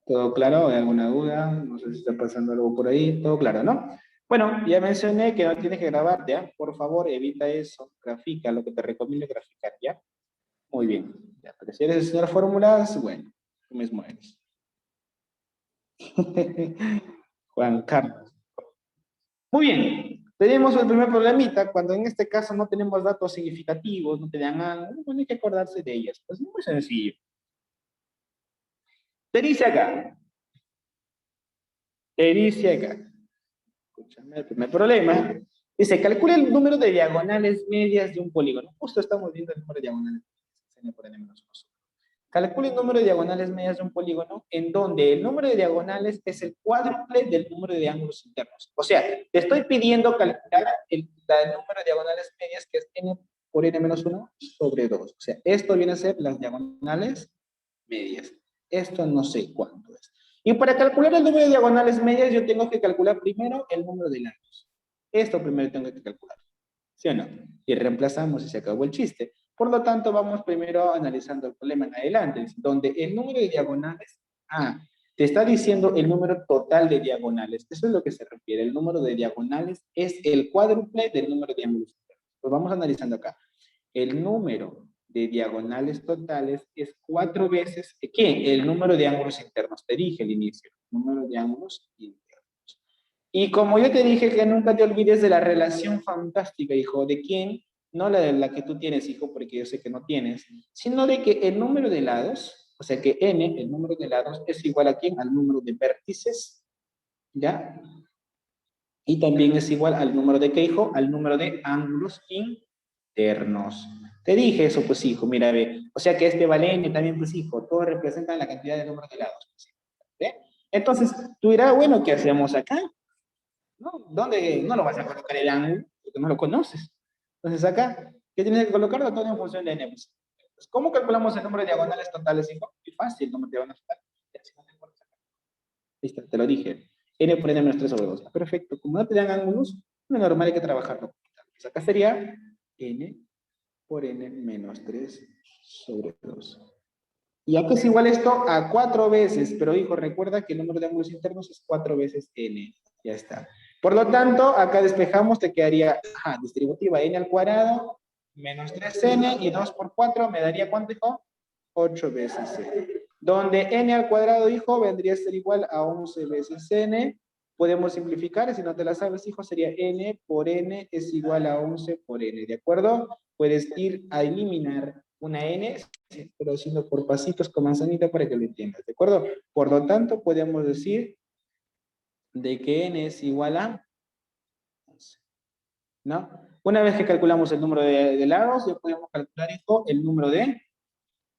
¿Todo claro? ¿Hay alguna duda? No sé si está pasando algo por ahí. Todo claro, ¿no? Bueno, ya mencioné que no tienes que grabar, ¿ya? Por favor, evita eso. Grafica, lo que te recomiendo es graficar, ¿ya? Muy bien. Ya, pero si eres el señor fórmulas, bueno, tú mismo eres. Juan Carlos. Muy bien. Tenemos el primer problemita, cuando en este caso no tenemos datos significativos, no te dan algo, bueno, hay que acordarse de ellas. Pues muy sencillo. Te dice acá. Te dice acá. Escúchame, el primer problema. Dice, calcula el número de diagonales medias de un polígono. Justo estamos viendo el número de diagonales medias. Calcula el número de diagonales medias de un polígono en donde el número de diagonales es el cuádruple del número de ángulos internos. O sea, te estoy pidiendo calcular el número de diagonales medias que es n por n-1 sobre 2. O sea, esto viene a ser las diagonales medias. Esto no sé cuánto es. Y para calcular el número de diagonales medias yo tengo que calcular primero el número de lados. Esto primero tengo que calcular. ¿Sí o no? Y reemplazamos y se acabó el chiste. Por lo tanto, vamos primero analizando el problema en adelante, donde el número de diagonales, te está diciendo el número total de diagonales. Eso es lo que se refiere. El número de diagonales es el cuádruple del número de ángulos internos. Pues vamos analizando acá. El número de diagonales totales es 4 veces, ¿qué? El número de ángulos internos. Te dije al inicio, número de ángulos internos. Y como yo te dije que nunca te olvides de la relación fantástica, hijo, ¿de quién? No la de la que tú tienes, hijo, porque yo sé que no tienes, sino de que el número de lados, o sea que n, el número de lados, es igual a quién? Al número de vértices, ¿ya? Y también es igual al número de qué, hijo? Al número de ángulos internos. Te dije eso, pues hijo, mira, ve. O sea que este vale n también, pues hijo, todos representan la cantidad de números de lados. Pues, ¿ve? Entonces, tú dirás, bueno, ¿qué hacemos acá? ¿No? ¿Dónde no lo vas a colocar el ángulo? Porque no lo conoces. Entonces acá, ¿qué tienes que colocarlo? Todo en función de n. Pues, ¿cómo calculamos el número de diagonales totales, hijo? Muy fácil, el número de diagonales totales. Ya, si no te acuerdas acá. Listo, te lo dije. N por n menos 3 sobre 2. Perfecto. Como no te dan ángulos, lo normal hay que trabajarlo. Pues acá sería n por n menos 3 sobre 2. Y acá es igual esto a 4 veces, pero hijo, recuerda que el número de ángulos internos es 4 veces n. Ya está. Por lo tanto, acá despejamos, te quedaría, distributiva, n al cuadrado, menos 3n, y 2 por 4 me daría, ¿cuánto, hijo? 8 veces n. Donde n al cuadrado, hijo, vendría a ser igual a 11 veces n. Podemos simplificar, si no te la sabes, hijo, sería n por n es igual a 11 por n, ¿de acuerdo? Puedes ir a eliminar una n, pero haciendo por pasitos con manzanita para que lo entiendas, ¿de acuerdo? Por lo tanto, podemos decir de que n es igual a 11, ¿no? Una vez que calculamos el número de lados, ya podemos calcular, hijo, el número de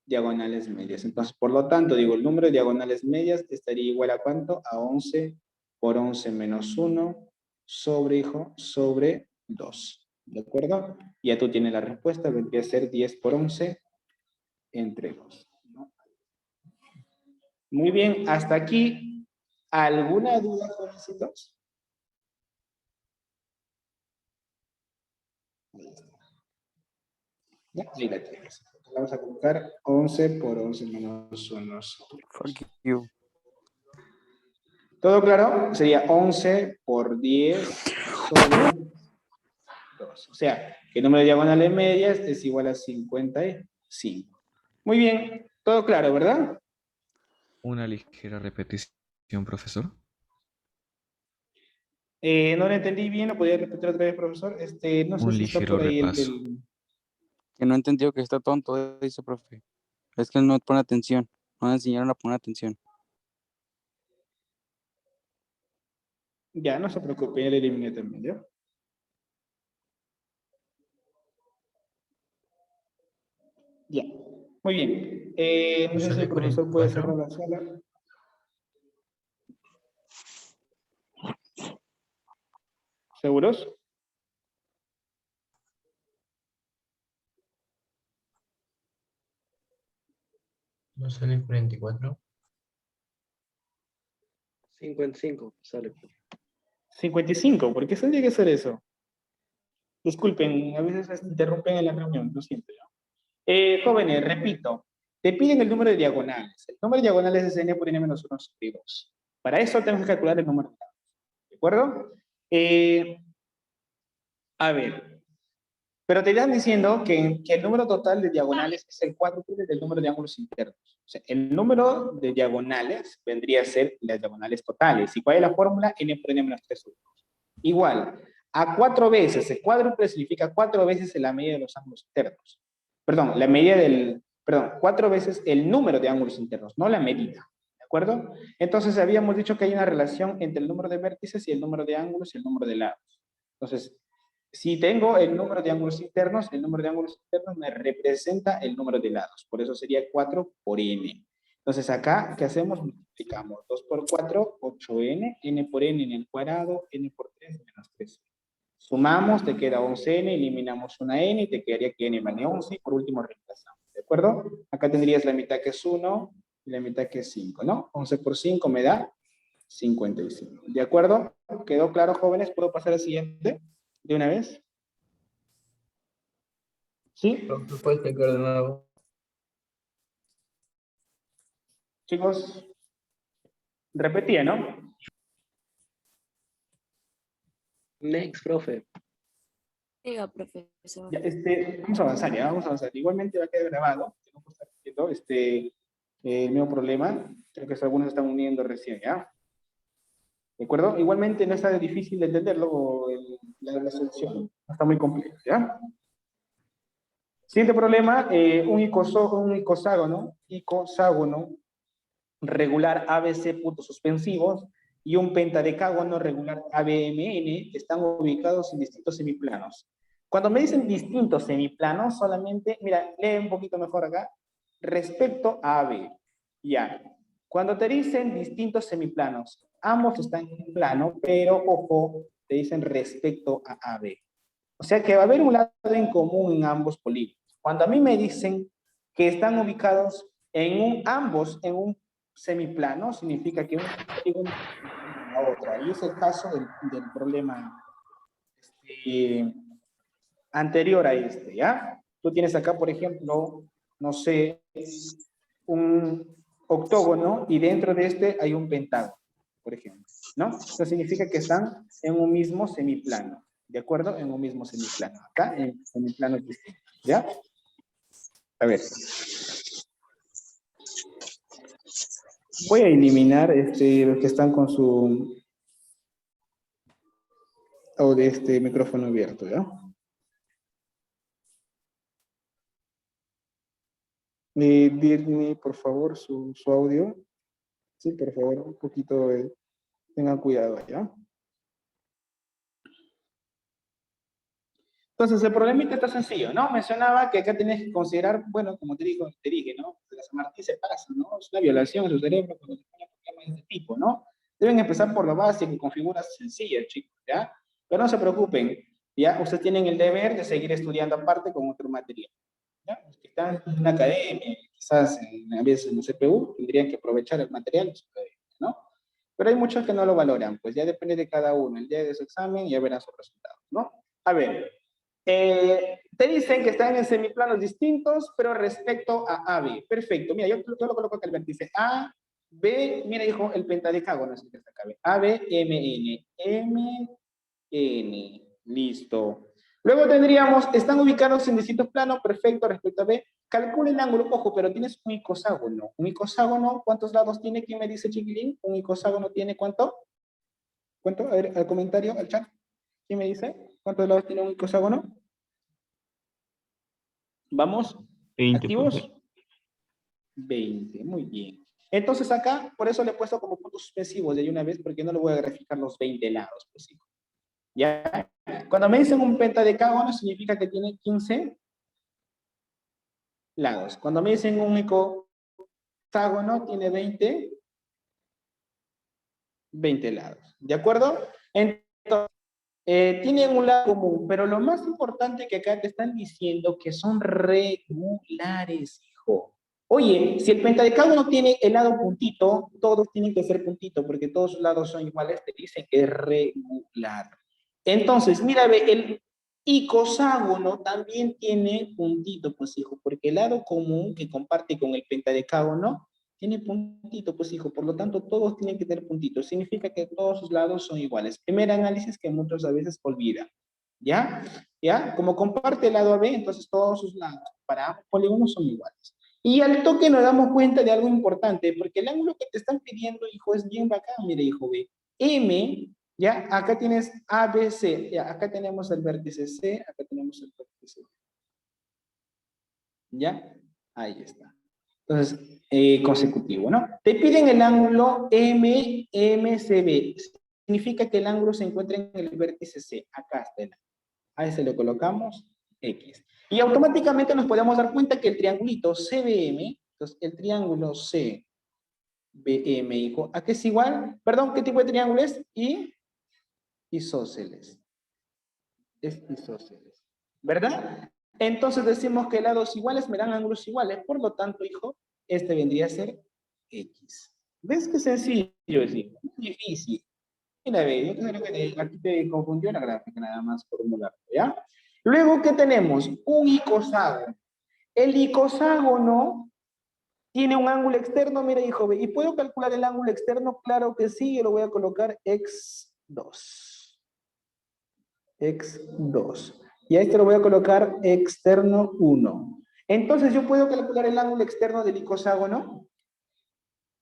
diagonales medias. Entonces, por lo tanto, digo, el número de diagonales medias estaría igual a ¿cuánto? A 11 por 11 menos 1 sobre, hijo, sobre 2. ¿De acuerdo? Ya tú tienes la respuesta, vendría a ser 10 por 11 entre 2. ¿No? Muy bien, hasta aquí. ¿Alguna duda, jovencitos? Ahí está. Ya, ahí la tienes. Vamos a colocar 11 por 11 menos 1 sobre 2. Fuck you. ¿Todo claro? Sería 11 por 10 sobre 2. O sea, que el número de diagonales medias es igual a 55. Muy bien, todo claro, ¿verdad? Una ligera repetición, profesor. No lo entendí bien, ¿lo podría repetir otra vez, profesor? No sé Un si está ligero por ahí repaso. Que no entendió que está tonto, dice profe. Es que él no pone atención. No le enseñaron a poner atención. Ya, no se preocupe, ya le eliminé también, ¿ya? Ya, muy bien. No sé si el profesor puede cerrar la sala. ¿Seguros? No sale 44. 55 sale. 55, ¿por qué tendría que ser eso? Disculpen, a veces interrumpen en la reunión, lo siento yo. Jóvenes, repito, te piden el número de diagonales. El número de diagonales es n por n menos 1 sobre 2. Para eso tenemos que calcular el número de lados. ¿De acuerdo? A ver, pero te están diciendo que el número total de diagonales es el cuádruple del número de ángulos internos. O sea, el número de diagonales vendría a ser las diagonales totales. ¿Y cuál es la fórmula? N por n menos 3 sobre 2. Igual, a 4 veces, el cuádruple significa 4 veces la medida de los ángulos internos. Perdón, la medida perdón, 4 veces el número de ángulos internos, no la medida. ¿De acuerdo? Entonces habíamos dicho que hay una relación entre el número de vértices y el número de ángulos y el número de lados. Entonces, si tengo el número de ángulos internos, el número de ángulos internos me representa el número de lados. Por eso sería 4 por n. Entonces acá, ¿qué hacemos? Multiplicamos 2 por 4, 8n, n por n en el cuadrado, n por 3 menos 3. Sumamos, te queda 11n, eliminamos una n y te quedaría que n vale 11 y por último reemplazamos. ¿De acuerdo? Acá tendrías la mitad que es 1 y la mitad que es 5, ¿no? 11 por 5 me da 55. ¿De acuerdo? ¿Quedó claro, jóvenes? ¿Puedo pasar al siguiente? ¿De una vez? ¿Sí? Puedes explicar de nuevo. Chicos, repetía, ¿no? Next, profe. Diga, profesor. Ya, vamos a avanzar, ya, vamos a avanzar. Igualmente va a quedar grabado, que no puedo estar haciendo el mismo problema. Creo que algunos están uniendo recién, ¿ya? ¿De acuerdo? Igualmente no está difícil de entenderlo, la solución. No está muy compleja, ¿ya? Siguiente problema, un icoságono regular ABC puntos suspensivos y un pentadecágono regular ABMN están ubicados en distintos semiplanos. Cuando me dicen distintos semiplanos, solamente, mira, lee un poquito mejor acá, respecto a AB. Ya. Cuando te dicen distintos semiplanos, ambos están en plano, pero ojo, te dicen respecto a AB. O sea que va a haber un lado en común en ambos polígonos. Cuando a mí me dicen que están ubicados ambos en un semiplano, significa que un polígono a otra. Y es el caso del problema anterior a este, ¿ya? Tú tienes acá, por ejemplo, no sé, un octógono y dentro de este hay un pentágono, por ejemplo, ¿no? Eso significa que están en un mismo semiplano, ¿de acuerdo? En un mismo semiplano, acá en semiplanos distintos, ¿ya? A ver. Voy a eliminar los que están con su micrófono abierto, ¿ya? Dirme, por favor, su audio. Sí, por favor, un poquito, tengan cuidado, ¿ya? Entonces, el problemita está sencillo, ¿no? Mencionaba que acá tienes que considerar, bueno, como te dije, ¿no? La San Martín se pasa, ¿no? Es una violación a su cerebro cuando se pone problemas de este tipo, ¿no? Deben empezar por lo básico, con figuras sencillas, chicos, ¿ya? Pero no se preocupen, ¿ya? Ustedes tienen el deber de seguir estudiando aparte con otro material, ¿ya? Los que están en una academia, quizás a veces en la CPU, tendrían que aprovechar el material de su academia, ¿no? Pero hay muchos que no lo valoran, pues ya depende de cada uno. El día de su examen ya verán sus resultados, ¿no? A ver, te dicen que están en semiplanos distintos, pero respecto a AB. Perfecto. Mira, yo lo coloco acá el vértice A, B, mira, hijo, el pentadecágono es el que está acá. A, B, M, N. M, N. Listo. Luego tendríamos, están ubicados en distintos planos, perfecto, respecto a B. Calcula el ángulo, ojo, pero tienes un icoságono. Un icoságono, ¿cuántos lados tiene? ¿Quién me dice, chiquilín? ¿Un icoságono tiene cuánto? ¿Cuánto? A ver, al comentario, al chat. ¿Quién me dice? ¿Cuántos lados tiene un icoságono? ¿Vamos? 20, ¿Activos? profe. 20, muy bien. Entonces acá, por eso le he puesto como puntos suspensivos de una vez, porque no le voy a graficar los 20 lados, pues sí. ¿Ya? Cuando me dicen un pentadecágono, significa que tiene 15 lados. Cuando me dicen un icostágono, tiene 20 lados. ¿De acuerdo? Entonces, tienen un lado común, pero lo más importante que acá te están diciendo que son regulares, hijo. Oye, si el pentadecágono tiene el lado puntito, todos tienen que ser puntito, porque todos los lados son iguales, te dicen que es regular. Entonces, mira, ve, el icoságono también tiene puntito, pues hijo, porque el lado común que comparte con el pentadecágono tiene puntito, pues hijo, por lo tanto todos tienen que tener puntitos. Significa que todos sus lados son iguales. Primer análisis que muchos a veces olvidan. ¿Ya? ¿Ya? Como comparte el lado AB, entonces todos sus lados para ambos polígonos son iguales. Y al toque nos damos cuenta de algo importante, porque el ángulo que te están pidiendo, hijo, es bien bacán, mire, hijo, ve. M, ¿ya? Acá tienes ABC, ¿ya? Acá tenemos el vértice C, acá tenemos el vértice B. ¿Ya? Ahí está. Entonces, consecutivo, ¿no? Te piden el ángulo MMCB. Significa que el ángulo se encuentra en el vértice C. Acá está el ángulo. A ese le colocamos X. Y automáticamente nos podemos dar cuenta que el triangulito CBM, entonces el triángulo CBM, hijo, ¿a qué es igual? Perdón, ¿qué tipo de triángulo es? Isósceles. Es isósceles. ¿Verdad? Entonces decimos que lados iguales me dan ángulos iguales. Por lo tanto, hijo, este vendría a ser X. ¿Ves qué sencillo es, hijo? Muy difícil. Mira, ve, yo creo que aquí te confundió la gráfica, nada más formularlo, ¿ya? Luego, ¿qué tenemos? Un icoságono. El icoságono tiene un ángulo externo, mira, hijo, ve. ¿Y puedo calcular el ángulo externo? Claro que sí, yo lo voy a colocar X2. X2. Y a este lo voy a colocar externo 1. Entonces, ¿yo puedo calcular el ángulo externo del icoságono?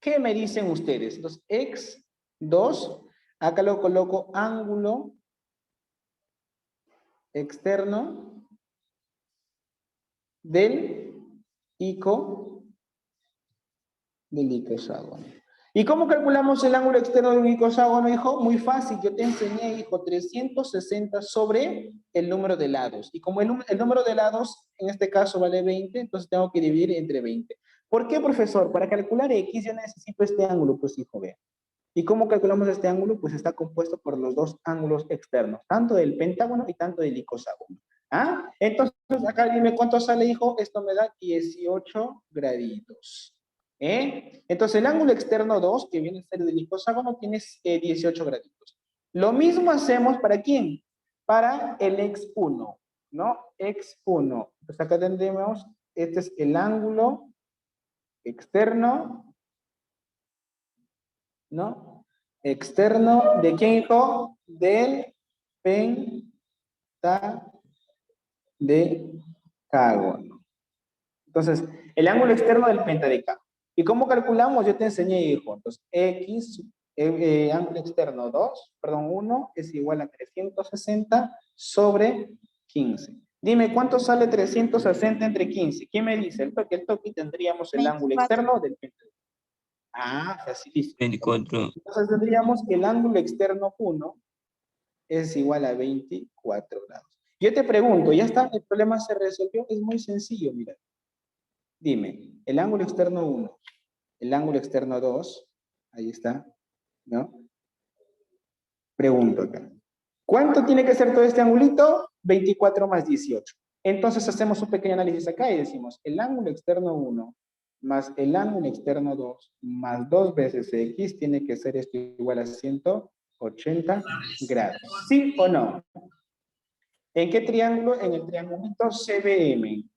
¿Qué me dicen ustedes? Entonces, X2, acá lo coloco ángulo externo del icoságono. ¿Y cómo calculamos el ángulo externo de un icosahgono, hijo? Muy fácil, yo te enseñé, hijo, 360 sobre el número de lados. Y como el número de lados, en este caso, vale 20, entonces tengo que dividir entre 20. ¿Por qué, profesor? Para calcular X yo necesito este ángulo, pues, hijo, vea. ¿Y cómo calculamos este ángulo? Pues está compuesto por los dos ángulos externos, tanto del pentágono y tanto del icosahgono. ¿Ah? Entonces, acá dime cuánto sale, hijo. Esto me da 18 graditos. Entonces, el ángulo externo 2, que viene a ser del icosahgono, tiene 18 graditos. Lo mismo hacemos ¿para quién? Para el x1, ¿no? x1. Entonces, acá tendremos, este es el ángulo externo, ¿no? Externo, ¿de quién, hijo? Del pentadecágono. Entonces, el ángulo externo del pentadecágono. ¿Y cómo calculamos? Yo te enseñé, hijo. Entonces, X, ángulo externo 2, perdón, 1 es igual a 360 sobre 15. Dime, ¿cuánto sale 360 entre 15? ¿Quién me dice? El toque tendríamos el ángulo 24. externo del pentadecágono. Ah, facilísimo. 24. Entonces tendríamos que el ángulo externo 1 es igual a 24 grados. Yo te pregunto, ¿ya está? ¿El problema se resolvió? Es muy sencillo, mira. Dime, el ángulo externo 1, el ángulo externo 2, ahí está, ¿no? Pregunto acá. ¿Cuánto tiene que ser todo este angulito? 24 más 18. Entonces hacemos un pequeño análisis acá y decimos, el ángulo externo 1 más el ángulo externo 2 más 2 veces x tiene que ser esto igual a 180 grados. ¿Sí o no? ¿En qué triángulo? En el triangulito CBM.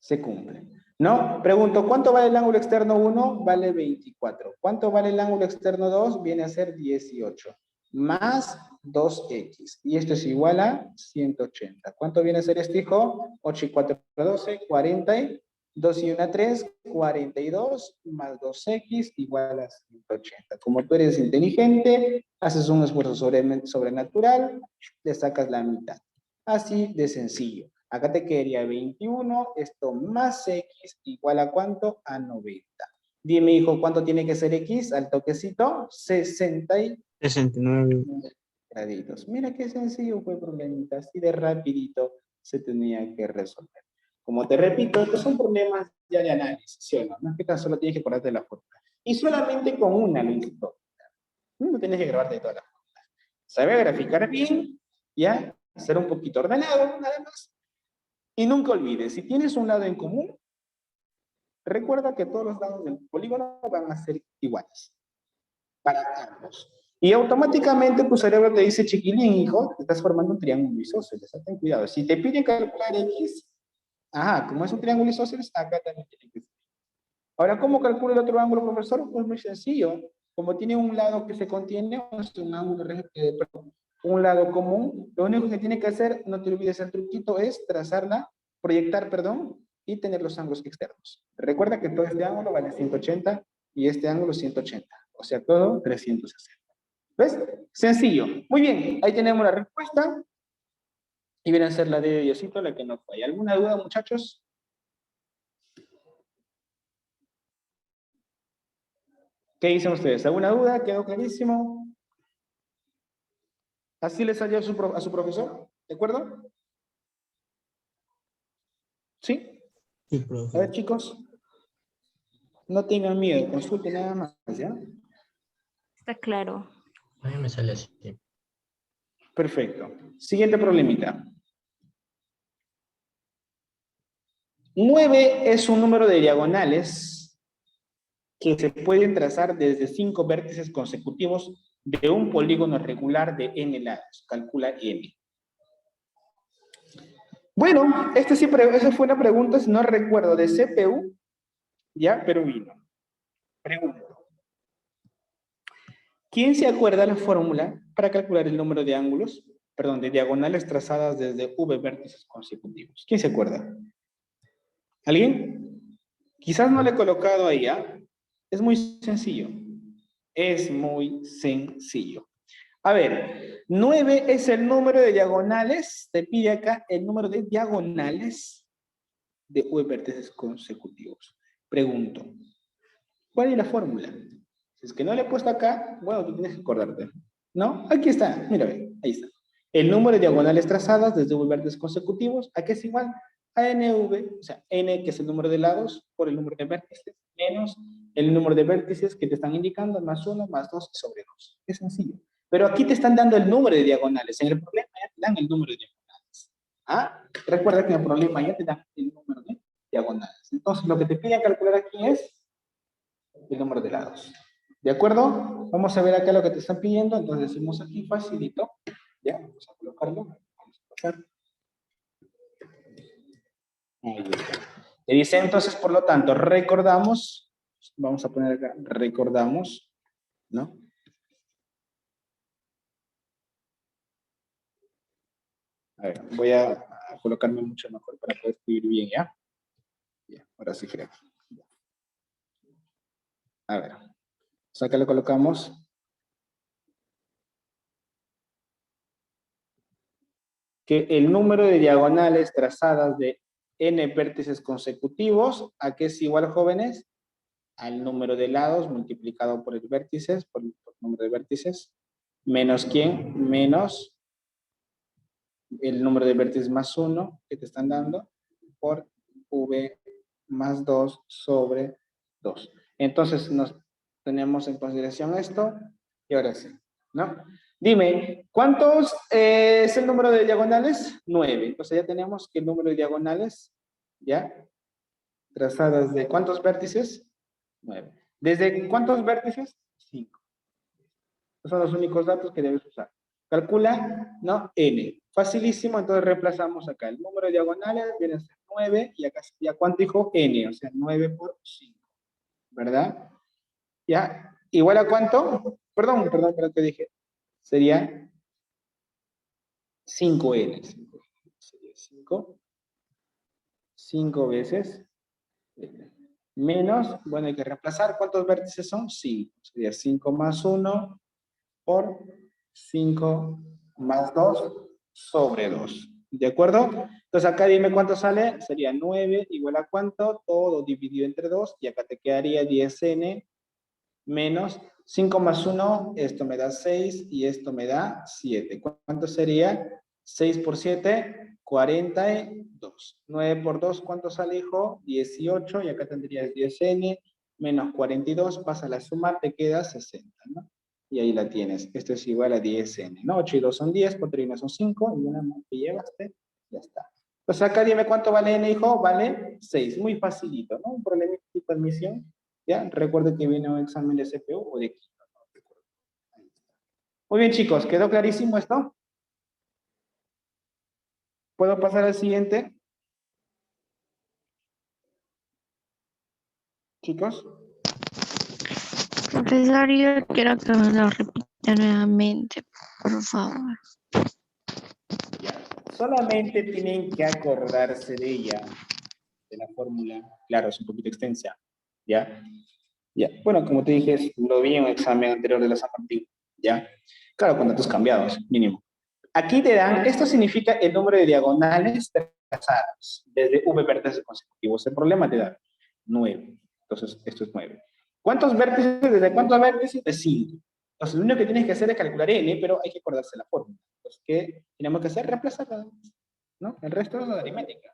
Se cumple. ¿No? Pregunto, ¿cuánto vale el ángulo externo 1? Vale 24. ¿Cuánto vale el ángulo externo 2? Viene a ser 18. Más 2x. Y esto es igual a 180. ¿Cuánto viene a ser este, hijo? 8 y 4, 12, 40. 2 y 1, 3, 42 más 2x igual a 180. Como tú eres inteligente, haces un esfuerzo sobrenatural, le sacas la mitad. Así de sencillo. Acá te quedaría 21, esto más x igual a ¿cuánto? A 90. Dime, hijo, ¿cuánto tiene que ser x al toquecito? 69. graditos. Mira qué sencillo fue el problemita, así de rapidito se tenía que resolver. Como te repito, estos son problemas ya de análisis, ¿sí o no? No es que tan solo tienes que acordarte de la fórmula. Y solamente con una lo hice todo. No tienes que grabarte de todas las fórmulas. Saber graficar bien, ya, ser un poquito ordenado, nada más. Y nunca olvides, si tienes un lado en común, recuerda que todos los lados del polígono van a ser iguales. Para ambos. Y automáticamente tu cerebro te dice, chiquilín, hijo, te estás formando un triángulo isósceles. Ten cuidado. Si te piden calcular X, como es un triángulo isósceles, acá también tiene que ser. Ahora, ¿cómo calculo el otro ángulo, profesor? Pues muy sencillo. Como tiene un lado que se contiene, es un ángulo, un lado común, lo único que tiene que hacer, no te olvides el truquito, es proyectar, y tener los ángulos externos. Recuerda que todo este ángulo vale 180 y este ángulo 180. O sea, todo 360. ¿Ves? Sencillo. Muy bien, ahí tenemos la respuesta. Y viene a ser la de Diosito, la que no falla. ¿Alguna duda, muchachos? ¿Qué dicen ustedes? ¿Alguna duda? ¿Quedó clarísimo? ¿Así le salió a su profesor? ¿De acuerdo? ¿Sí? Sí, A profe. ver, chicos. No tengan miedo, consulten nada más, ¿ya? Está claro. A mí me sale así. Perfecto. Siguiente problemita. 9 es un número de diagonales que se pueden trazar desde 5 vértices consecutivos de un polígono regular de n lados. Calcula n. Bueno, esa fue una pregunta, si no recuerdo, de CPU, ya, pero vino. Pregunto. ¿Quién se acuerda la fórmula para calcular el número de ángulos, de diagonales trazadas desde v vértices consecutivos? ¿Quién se acuerda? ¿Alguien? Quizás no le he colocado ahí, ¿ah? Es muy sencillo. Es muy sencillo. A ver, 9 es el número de diagonales, te pide acá el número de diagonales de v vértices consecutivos. Pregunto, ¿Cuál es la fórmula? Si es que no le he puesto acá, bueno, tú tienes que acordarte. ¿No? Aquí está, mira, ve, ahí está. El número de diagonales trazadas desde V vértices consecutivos, ¿a qué es igual? A NV, o sea, N, que es el número de lados, por el número de vértices, menos el número de vértices que te están indicando, más 1, más 2, sobre 2. Es sencillo. Pero aquí te están dando el número de diagonales. En el problema ya te dan el número de diagonales. ¿Ah? Recuerda que en el problema ya te dan el número de diagonales. Entonces, lo que te piden calcular aquí es el número de lados. ¿De acuerdo? Vamos a ver acá lo que te están pidiendo. Entonces, decimos aquí facilito. Ya, vamos a colocarlo. Vamos a pasar. Ahí está. Te dice entonces, por lo tanto, recordamos. Vamos a poner acá, recordamos, ¿no? A ver, voy a colocarme mucho mejor para poder escribir bien, ¿ya? Ya, ahora sí creo. A ver, pues acá lo colocamos. Que el número de diagonales trazadas de n vértices consecutivos, ¿a qué es igual, jóvenes? Al número de lados multiplicado por el vértices, por el número de vértices, menos ¿quién? Menos el número de vértices más 1 que te están dando por v más 2 sobre 2. Entonces, nos tenemos en consideración esto y ahora sí, ¿no? Dime, ¿cuántos es el número de diagonales? 9. Entonces ya tenemos que el número de diagonales, ¿ya? Trazadas de ¿cuántos vértices? 9. ¿Desde cuántos vértices? 5. Esos son los únicos datos que debes usar. Calcula, ¿no? N. Facilísimo, entonces reemplazamos acá. El número de diagonales viene a ser 9 y acá ya ¿cuánto dijo? N, o sea, 9 por 5. ¿Verdad? ¿Ya? ¿Igual a cuánto? Perdón, pero te dije. Sería 5N. Sería 5 veces menos, bueno, hay que reemplazar. ¿Cuántos vértices son? 5. Sería 5 más 1 por 5 más 2 sobre 2. ¿De acuerdo? Entonces acá dime cuánto sale. Sería 9 igual a cuánto. Todo dividido entre 2. Y acá te quedaría 10n menos 5 más 1. Esto me da 6 y esto me da 7. ¿Cuánto sería? 6 por 7, 42. 9 por 2, ¿cuánto sale, hijo? 18. Y acá tendrías 10n menos 42. Pasa a sumar, te queda 60, ¿no? Y ahí la tienes. Esto es igual a 10n, ¿no? 8 y 2 son 10, 4 y 1 son 5, y una más que llevaste, ya está. Pues acá dime cuánto vale n, hijo. Vale 6. Muy facilito, ¿no? Un problema tipo de admisión. ¿Ya? Recuerde que viene un examen de CPU o de química. ¿No? Ahí está. Muy bien, chicos. ¿Quedó clarísimo esto? ¿Puedo pasar al siguiente? Chicos. Profesor, yo quiero que me lo repita nuevamente, por favor. Ya. Solamente tienen que acordarse de ella, de la fórmula. Claro, es un poquito extensa. ¿Ya? Ya. Bueno, como te dije, lo vi en un examen anterior de la San Martín. ¿Ya? Claro, con datos cambiados, mínimo. Aquí te dan, esto significa el número de diagonales trazadas desde V vértices consecutivos. El problema te da 9. Entonces, esto es 9. ¿Cuántos vértices? ¿Desde cuántos vértices? De 5. Entonces, lo único que tienes que hacer es calcular n, pero hay que acordarse la fórmula. Entonces, ¿qué tenemos que hacer? Reemplazar, ¿no? El resto es la aritmética.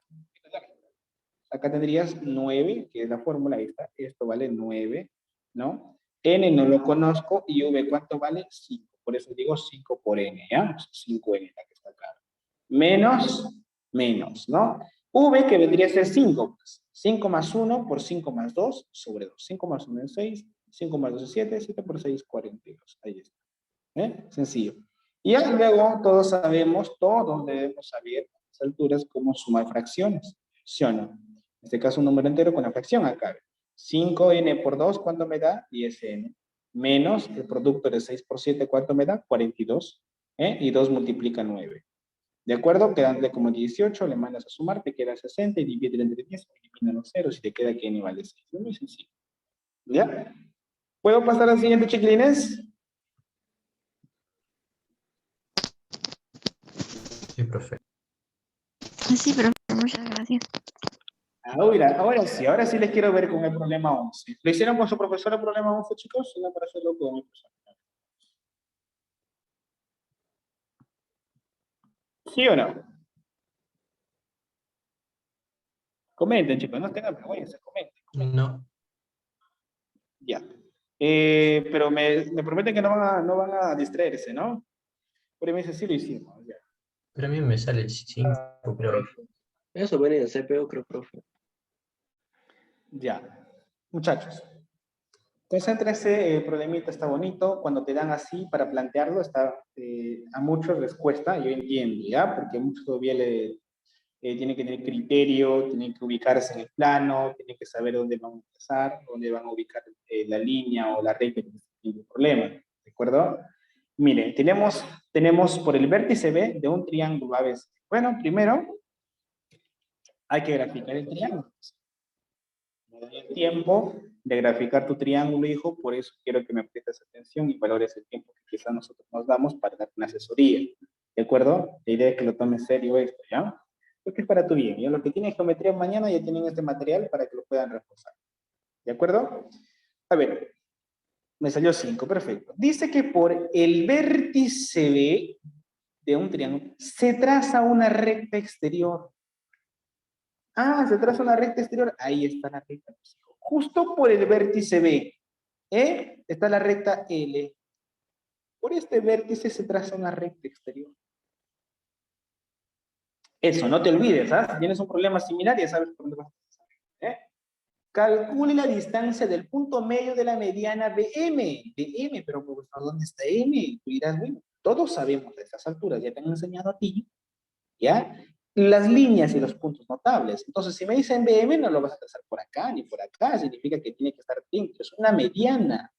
Acá tendrías 9, que es la fórmula, ahí está. Esto vale 9, ¿no? N no lo conozco y V, ¿cuánto vale? 5. Por eso digo 5 por N, ¿ya? 5N, la que está acá. Menos, ¿no? V, que vendría a ser 5. 5 más 1 por 5 más 2 sobre 2. 5 más 1 es 6, 5 más 2 es 7, 7 por 6 es 42. Ahí está. Sencillo. Y ya luego todos debemos saber a estas alturas cómo sumar fracciones, ¿sí o no? En este caso un número entero con la fracción acá. 5n por 2, ¿cuánto me da? 10n. Menos el producto de 6 por 7, ¿cuánto me da? 42. Y 2 multiplica 9. ¿De acuerdo? Quedándole como 18, le mandas a sumar, te queda 60 y divide entre 10, elimina los ceros y te queda que n vale 6. Es muy sencillo. ¿Ya? ¿Puedo pasar al siguiente, chiquilines? Sí, profe. Sí, profe, muchas gracias. Ahora sí les quiero ver con el problema 11. ¿Lo hicieron con su profesor el problema 11, chicos? No, para hacerlo con el profesor. ¿Sí o no? Comenten, chicos, no tengan vergüenza, comenten. No. Ya. Pero me prometen que no van a distraerse, ¿no? Por ahí me dice, sí lo hicimos. Ya. Pero a mí me sale 5, creo. Eso venía de CPU, creo, profe. Ya. Muchachos, concéntrense, el problemita está bonito. Cuando te dan así para plantearlo, a muchos les cuesta, yo entiendo, ¿ya? Porque muchos todavía tienen que tener criterio, tienen que ubicarse en el plano, tienen que saber dónde van a empezar, dónde van a ubicar la línea o la recta que tiene el problema, ¿de acuerdo? Miren, tenemos por el vértice B de un triángulo ABC. Bueno, primero hay que graficar el triángulo. Me doy el tiempo de graficar tu triángulo, hijo, por eso quiero que me prestes atención y valores el tiempo que quizás nosotros nos damos para dar una asesoría, ¿de acuerdo? La idea es que lo tomes serio esto, ¿ya? Porque es para tu bien, ¿ya? Los que tienen geometría mañana ya tienen este material para que lo puedan reforzar, ¿de acuerdo? A ver, me salió 5, perfecto. Dice que por el vértice B de un triángulo se traza una recta exterior. Ah, se traza una recta exterior. Ahí está la recta. Justo por el vértice B, está la recta L. Por este vértice se traza una recta exterior. Eso, no te olvides, ¿ah? Si tienes un problema similar, ya sabes por dónde vas a pasar. Calcule la distancia del punto medio de la mediana BM. BM, pero profesor, ¿dónde está M? Tú dirás, bueno, todos sabemos de estas alturas, ya te han enseñado a ti, ¿ya? Las líneas y los puntos notables. Entonces, si me dicen BM, no lo vas a trazar por acá ni por acá, significa que tiene que estar dentro. Es una mediana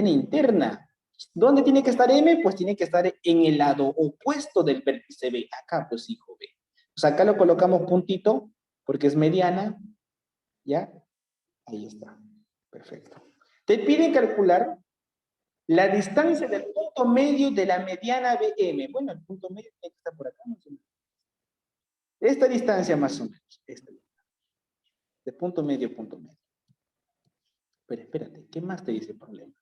interna. ¿Dónde tiene que estar M? Pues tiene que estar en el lado opuesto del vértice B. Acá, pues, hijo B. Pues acá lo colocamos puntito, porque es mediana, ¿ya? Ahí está. Perfecto. Te piden calcular la distancia del punto medio de la mediana BM. Bueno, el punto medio tiene que estar por acá, más o menos. Esta distancia más o menos. De punto medio a punto medio. Pero espérate, ¿qué más te dice el problema?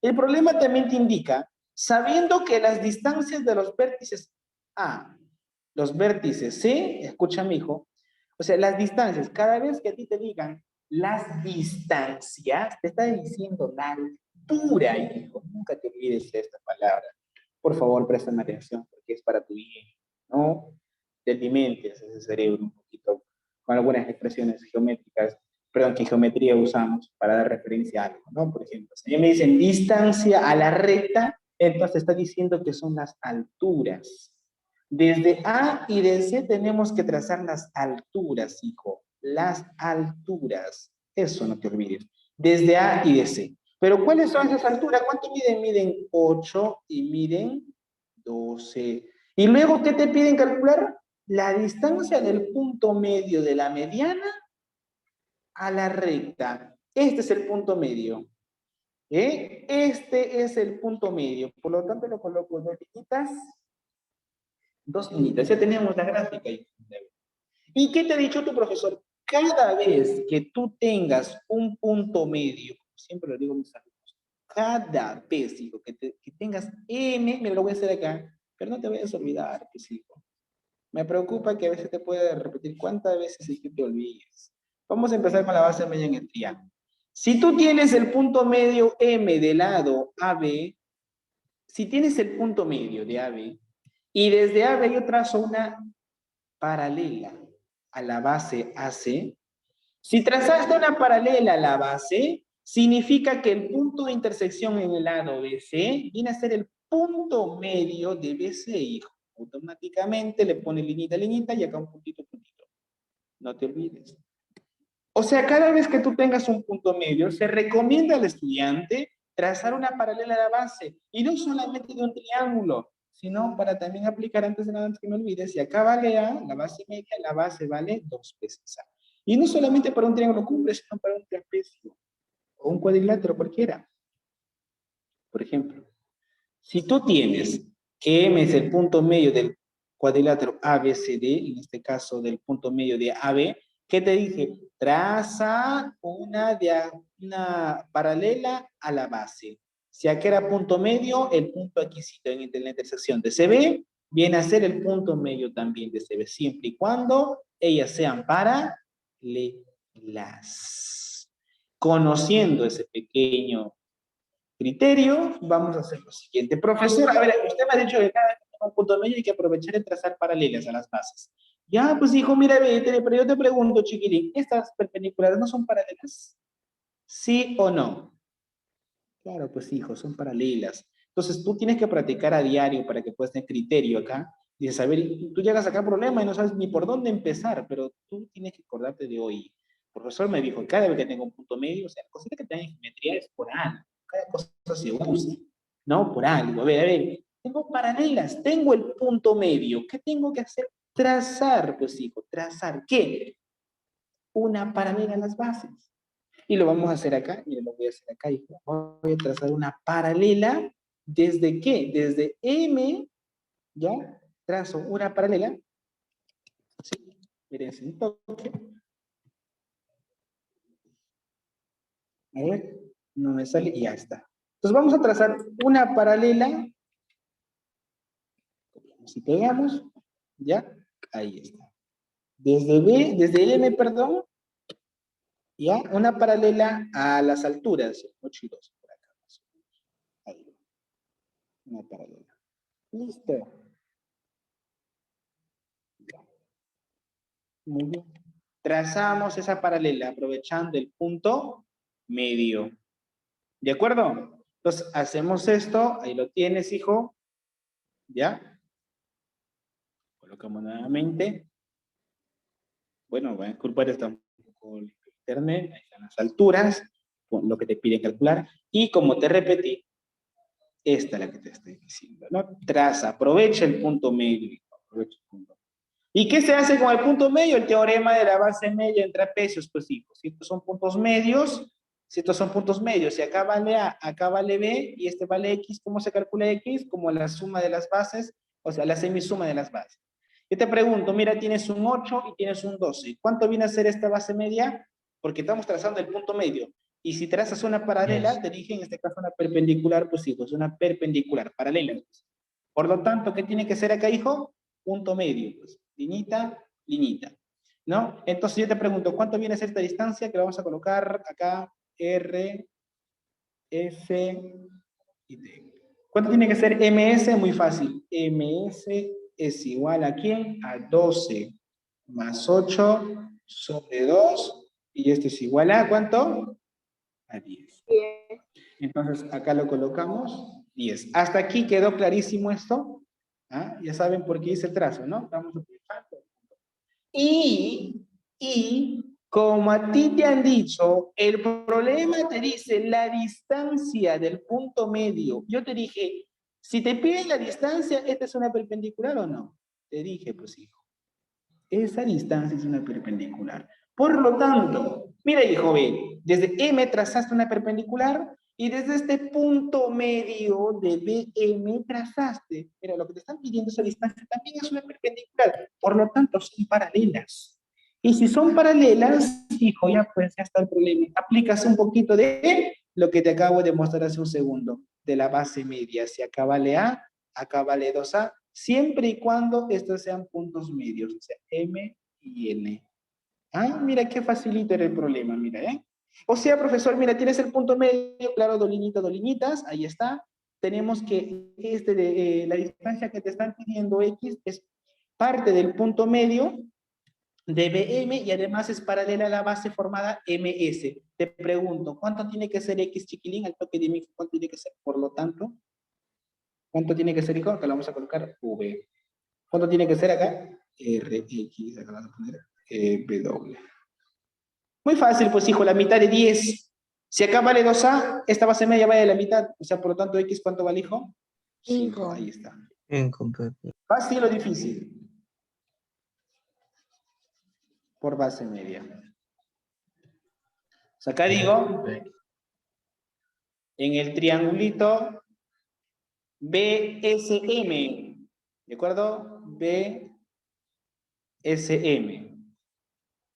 El problema también te indica, sabiendo que las distancias de los vértices A, los vértices C, escúchame, hijo, o sea, las distancias, cada vez que a ti te digan las distancias, te está diciendo la altura, hijo. Nunca te olvides de esta palabra. Por favor, préstame atención, porque es para tu bien, ¿no? Te alimentes ese cerebro un poquito con algunas expresiones geométricas, perdón, que geometría usamos para dar referencia a algo, ¿no? Por ejemplo, si me dicen distancia a la recta, entonces está diciendo que son las alturas. Desde A y de C tenemos que trazar las alturas, hijo. Las alturas. Eso no te olvides. Desde A y de C. Pero ¿cuáles son esas alturas? ¿Cuánto miden? Miden 8 y miden 12. ¿Y luego qué te piden calcular? La distancia del punto medio de la mediana a la recta. Este es el punto medio. Este es el punto medio. Por lo tanto, lo coloco dos liquitas. Dos líneas, ya tenemos la gráfica. ¿Y qué te ha dicho tu profesor? Cada vez que tú tengas un punto medio, siempre lo digo a mis alumnos, cada vez, hijo, que tengas M, me lo voy a hacer acá, pero no te vayas a olvidar, pues, hijo. Me preocupa que a veces te pueda repetir cuántas veces es que te olvides. Vamos a empezar con la base media en el triángulo. Si tú tienes el punto medio M del lado AB, si tienes el punto medio de AB, y desde AB yo trazo una paralela a la base AC. Si trazaste una paralela a la base, significa que el punto de intersección en el lado BC viene a ser el punto medio de BC, hijo. Automáticamente le pone liñita, liñita y acá un puntito, puntito. No te olvides. O sea, cada vez que tú tengas un punto medio, se recomienda al estudiante trazar una paralela a la base. Y no solamente de un triángulo, sino para también aplicar, antes de nada, antes que me olvides, si acá vale A, la base media, la base vale 2 veces A. Y no solamente para un triángulo cumbre, sino para un trapecio o un cuadrilátero cualquiera. Por ejemplo, si tú tienes que M es el punto medio del cuadrilátero ABCD, en este caso del punto medio de AB, ¿Qué te dije? Traza una paralela a la base. Si aquí era punto medio, el punto aquí en la intersección de CB viene a ser el punto medio también de CB, siempre y cuando ellas sean paralelas. Conociendo ese pequeño criterio, vamos a hacer lo siguiente. Profesor, a ver, usted me ha dicho que cada vez que tenga un punto medio hay que aprovechar y trazar paralelas a las bases. Ya, pues hijo, mira, pero yo te pregunto, chiquilín, ¿estas perpendiculares no son paralelas? ¿Sí o no? Claro, pues hijo, son paralelas. Entonces tú tienes que practicar a diario para que puedas tener criterio acá. Dices, a ver, tú llegas acá a problema y no sabes ni por dónde empezar, pero tú tienes que acordarte de hoy. El profesor me dijo, cada vez que tengo un punto medio, o sea, la cosita que tenga en geometría es por algo. Cada cosa se usa, ¿no? Por algo. A ver, tengo paralelas, tengo el punto medio. ¿Qué tengo que hacer? Trazar, pues hijo, trazar. ¿Qué? Una paralela a las bases. Y lo vamos a hacer acá, y lo voy a hacer acá, hijo. Voy a trazar una paralela, ¿desde qué? Desde M, ¿ya? Trazo una paralela. Sí, miren, un toque. A ver, no me sale, y ya está. Entonces vamos a trazar una paralela. Si pegamos, ¿ya? Ahí está. Desde M, perdón, ¿ya? Una paralela a las alturas, 8 y 2, por acá. Ahí. Una paralela. Listo. Muy bien. Trazamos esa paralela aprovechando el punto medio. ¿De acuerdo? Entonces, hacemos esto. Ahí lo tienes, hijo. ¿Ya? Colocamos nuevamente. Bueno, voy a disculpar, está un poco el internet. Ahí están las alturas, con lo que te piden calcular. Y como te repetí, esta es la que te estoy diciendo, ¿no? Traza, aprovecha el punto medio. Aprovecha el punto. ¿Y qué se hace con el punto medio? El teorema de la base media en trapecios, pues hijos. Si estos son puntos medios, si acá vale A, acá vale B, y este vale X, ¿cómo se calcula X? Como la suma de las bases, o sea, la semisuma de las bases. Yo te pregunto, mira, tienes un 8 y tienes un 12. ¿Cuánto viene a ser esta base media? Porque estamos trazando el punto medio. Y si trazas una paralela, te dije en este caso una perpendicular, pues hijos, una perpendicular, paralela. Por lo tanto, ¿qué tiene que ser acá, hijo? Punto medio, pues. Liñita, liñita. ¿No? Entonces yo te pregunto, ¿cuánto viene a ser esta distancia? Que la vamos a colocar acá, R, F y T. ¿Cuánto tiene que ser MS? Muy fácil. MS es igual a ¿quién? A 12 más 8 sobre 2. Y esto es igual a ¿cuánto? A 10. Entonces acá lo colocamos 10. ¿Hasta aquí quedó clarísimo esto? ¿Ah? Ya saben por qué hice el trazo, ¿no? Estamos utilizando. Y como a ti te han dicho, el problema te dice la distancia del punto medio. Yo te dije, si te piden la distancia, ¿esta es una perpendicular o no? Te dije, pues hijo, esa distancia es una perpendicular. Por lo tanto, mira hijo, ve, desde M trazaste una perpendicular y desde este punto medio de BM trazaste. Mira, lo que te están pidiendo esa distancia también es una perpendicular. Por lo tanto, son paralelas. Y si son paralelas, hijo, ya pues ya está el problema. Aplicas un poquito de lo que te acabo de mostrar hace un segundo, de la base media. Si acá vale A, acá vale 2A, siempre y cuando estos sean puntos medios, o sea, M y N. Ah, mira qué facilito era el problema, mira, ¿eh? O sea, profesor, mira, tienes el punto medio, claro, doliñitas, ahí está. Tenemos que la distancia que te están pidiendo X es parte del punto medio de BM y además es paralela a la base formada MS. Te pregunto, ¿cuánto tiene que ser X, chiquilín? Al toque de mi, ¿cuánto tiene que ser? Por lo tanto, ¿cuánto tiene que ser, hijo? Acá lo vamos a colocar V. ¿Cuánto tiene que ser acá? RX, acá vamos a poner W. Muy fácil, pues hijo, la mitad de 10. Si acá vale 2A, esta base media vale la mitad. O sea, por lo tanto, X, ¿cuánto vale, hijo? 5, ahí está. ¿Fácil o difícil? Por base media. O sea, acá digo, en el triangulito BSM, ¿de acuerdo? BSM.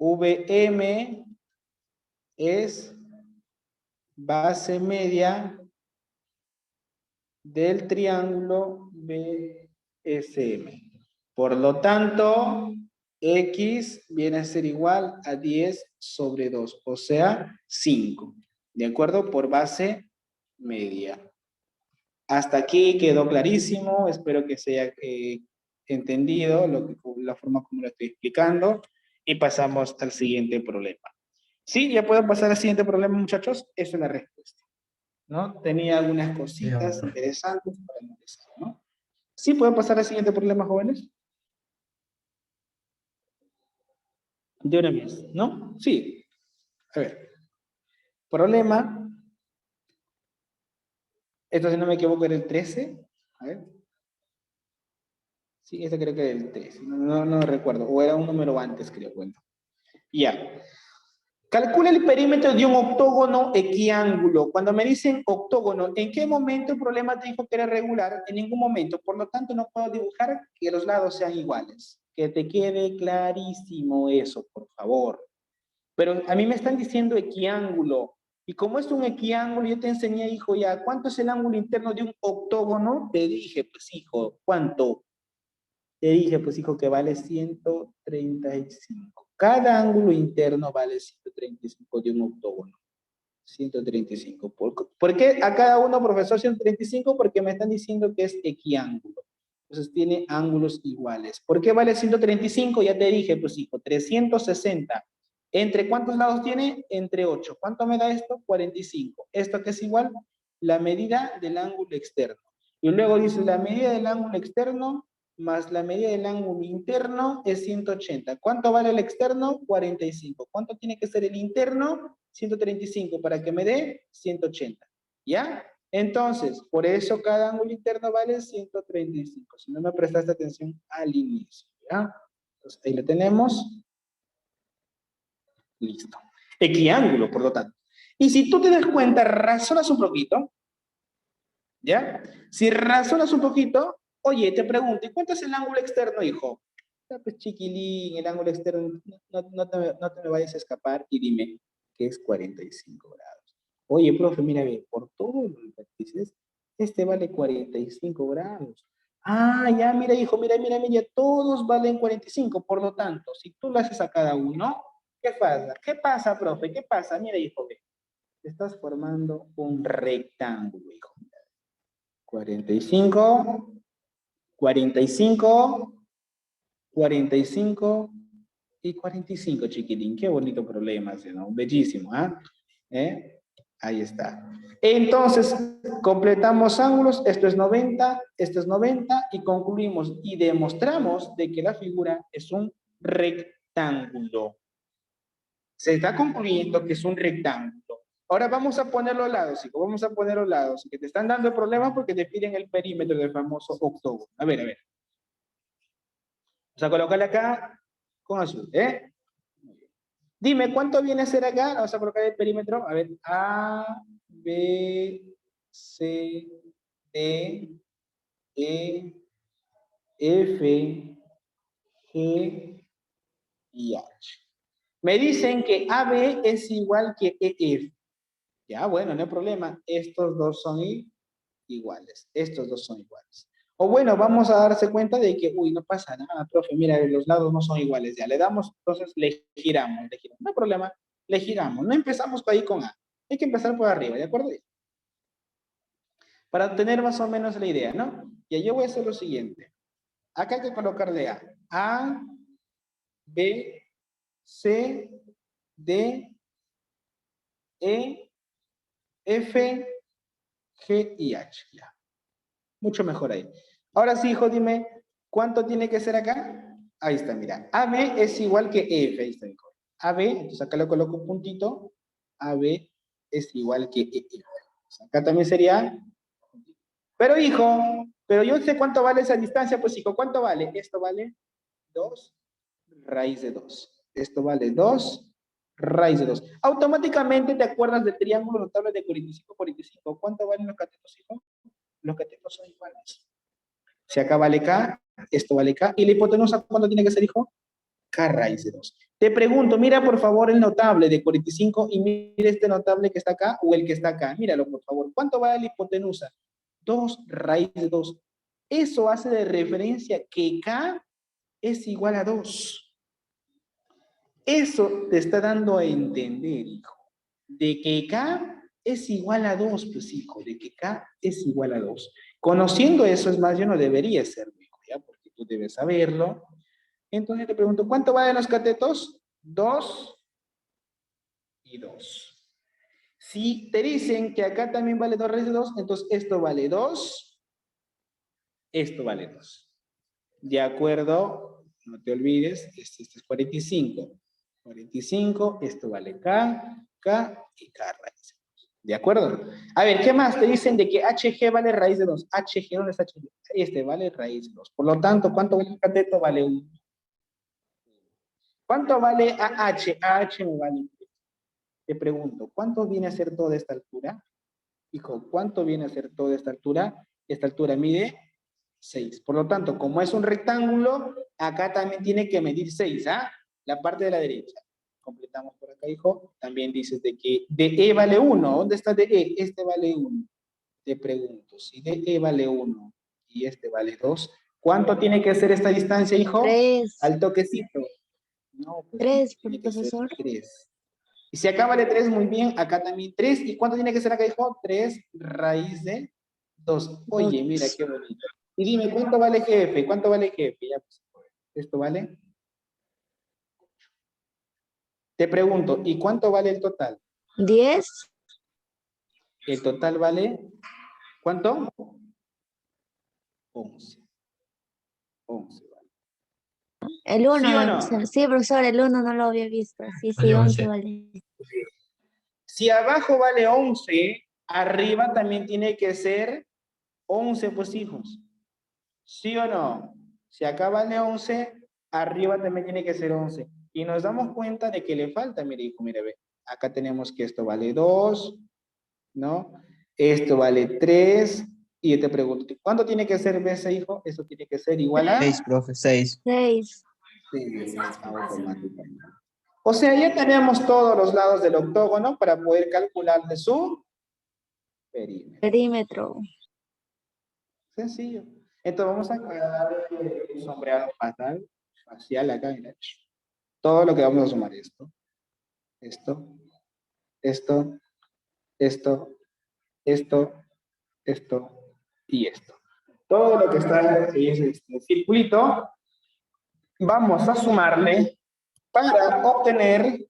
VM es base media del triángulo BSM. Por lo tanto, X viene a ser igual a 10 sobre 2, o sea, 5. ¿De acuerdo? Por base media. Hasta aquí quedó clarísimo. Espero que se haya entendido la forma como lo estoy explicando. Y pasamos al siguiente problema. ¿Sí? ¿Ya puedo pasar al siguiente problema, muchachos? Esa es la respuesta, ¿no? Tenía algunas cositas profe. interesantes para analizar, ¿no? ¿Sí puedo pasar al siguiente problema, jóvenes? De una vez, ¿no? Sí. A ver. Problema. Esto, si no me equivoco, era el 13. A ver. Sí, este creo que era el 13. No recuerdo. O era un número antes, creo. Bueno. Ya. Calcula el perímetro de un octógono equiángulo. Cuando me dicen octógono, ¿en qué momento el problema te dijo que era regular? En ningún momento. Por lo tanto, no puedo dibujar que los lados sean iguales. Que te quede clarísimo eso, por favor. Pero a mí me están diciendo equiángulo. Y como es un equiángulo, yo te enseñé, hijo, ya, ¿cuánto es el ángulo interno de un octógono? Te dije, pues, hijo, ¿cuánto? Te dije, pues, hijo, que vale 135. Cada ángulo interno vale 135 de un octógono. 135. ¿Por qué a cada uno, profesor, 135? Porque me están diciendo que es equiángulo. Entonces tiene ángulos iguales. ¿Por qué vale 135? Ya te dije, pues, hijo, 360. ¿Entre cuántos lados tiene? Entre 8. ¿Cuánto me da esto? 45. ¿Esto qué es igual? La medida del ángulo externo. Y luego dice, la medida del ángulo externo más la medida del ángulo interno es 180. ¿Cuánto vale el externo? 45. ¿Cuánto tiene que ser el interno? 135 para que me dé 180. ¿Ya? Entonces, por eso cada ángulo interno vale 135. Si no me prestaste atención al inicio. ¿Ya? Entonces, ahí lo tenemos. Listo. Equiángulo, por lo tanto. Y si tú te das cuenta, razonas un poquito. ¿Ya? Si razonas un poquito, oye, te pregunto, ¿y cuánto es el ángulo externo, hijo? Ya, pues chiquilín, el ángulo externo, no te me vayas a escapar y dime que es 45 grados. Oye, profe, mira, ve, por todos los vértices, este vale 45 grados. Ah, ya, mira, hijo, mira, todos valen 45, por lo tanto, si tú lo haces a cada uno, ¿qué pasa? ¿Qué pasa, profe? ¿Qué pasa? Mira, hijo, ve, estás formando un rectángulo, hijo. 45, 45, 45 y 45, chiquitín. Qué bonito problema, ¿no? Bellísimo, ¿ah? Ahí está. Entonces, completamos ángulos. Esto es 90, esto es 90 y concluimos y demostramos de que la figura es un rectángulo. Se está concluyendo que es un rectángulo. Ahora vamos a poner los lados, hijo. Vamos a poner los lados. Que te están dando problemas porque te piden el perímetro del famoso octógono. A ver, a ver. Vamos a colocarle acá con azul, ¿eh? Dime, ¿cuánto viene a ser acá? Vamos a colocar el perímetro. A ver, A, B, C, D, E, F, G y H. Me dicen que AB es igual que EF. Ya, bueno, no hay problema. Estos dos son iguales. Estos dos son iguales. O bueno, vamos a darse cuenta de que, uy, no pasa nada, profe, mira, los lados no son iguales. Ya le damos, entonces le giramos. No hay problema, le giramos. No empezamos ahí con A. Hay que empezar por arriba, ¿de acuerdo? Para tener más o menos la idea, ¿no? Y yo voy a hacer lo siguiente. Acá hay que colocarle A. A, B, C, D, E, F, G y H. Ya. Mucho mejor ahí. Ahora sí, hijo, dime, ¿cuánto tiene que ser acá? Ahí está, mira. AB es igual que F. Ahí está, hijo. AB, entonces acá le coloco un puntito. AB es igual que EF. Acá también sería. Pero, hijo, pero yo sé cuánto vale esa distancia. Pues, hijo, ¿cuánto vale? Esto vale 2 raíz de 2. Esto vale 2 raíz de 2. Automáticamente te acuerdas del triángulo notable de 45, 45. ¿Cuánto valen los catetos, hijo? Los catetos son iguales. Si acá vale K, esto vale K. ¿Y la hipotenusa cuánto tiene que ser, hijo? K raíz de 2. Te pregunto, mira por favor el notable de 45 y mira este notable que está acá o el que está acá. Míralo por favor. ¿Cuánto vale la hipotenusa? 2 raíz de 2. Eso hace de referencia que K es igual a 2. Eso te está dando a entender, hijo, de que K es igual a 2, pues hijo, de que K es igual a 2. Conociendo eso, es más, yo no debería serlo, hijo, ¿ya? Porque tú debes saberlo. Entonces te pregunto, ¿cuánto valen los catetos? 2 y 2. Si te dicen que acá también vale 2 raíz de 2, entonces esto vale 2, esto vale 2. ¿De acuerdo? No te olvides, este es 45. 45, esto vale K, K y K raíz de 2. ¿De acuerdo? A ver, ¿qué más? Te dicen de que HG vale raíz de 2. HG, ¿dónde está HG? Este vale raíz de 2. Por lo tanto, ¿cuánto vale el cateto? Vale 1. ¿Cuánto vale AH? AH me vale 3. Te pregunto, ¿cuánto viene a ser toda esta altura? Hijo, ¿cuánto viene a ser toda esta altura? Esta altura mide 6. Por lo tanto, como es un rectángulo, acá también tiene que medir 6, ¿ah? La parte de la derecha. Completamos por acá, hijo. También dices de que DE vale 1. ¿Dónde está DE? Este vale 1. Te pregunto, si DE vale 1 y este vale 2, ¿cuánto tiene que ser esta distancia, hijo? 3. Al toquecito. No, pues 3, tiene que ser profesor. 3. Y si acá vale 3, muy bien, acá también 3. ¿Y cuánto tiene que ser acá, hijo? 3 raíz de 2. Oye, mira qué bonito. Y dime, ¿cuánto vale GF? ¿Cuánto vale GF? Ya, pues, ¿esto vale? Te pregunto, ¿y cuánto vale el total? 10. El total vale, ¿cuánto? 11. 11 vale. El 1, ¿Sí o no? sí, profesor, el 1 no lo había visto. Sí, Vale 11 11. vale. Si abajo vale 11, arriba también tiene que ser 11, pues, hijos. ¿Sí o no? Si acá vale 11, arriba también tiene que ser 11. Y nos damos cuenta de que le falta, mire, hijo, mire, ve. Acá tenemos que esto vale 2, ¿no? Esto vale 3. Y yo te pregunto, ¿cuánto tiene que ser ese, hijo? Eso tiene que ser igual a 6, profe, 6. 6. 6 automáticamente. O sea, ya tenemos todos los lados del octógono para poder calcular de su perímetro. Perímetro. Sencillo. Entonces vamos a crear un sombreado facial acá, mira. Todo lo que vamos a sumar esto, esto, esto, esto, esto, esto y esto. Todo lo que está en este circulito, vamos a sumarle para obtener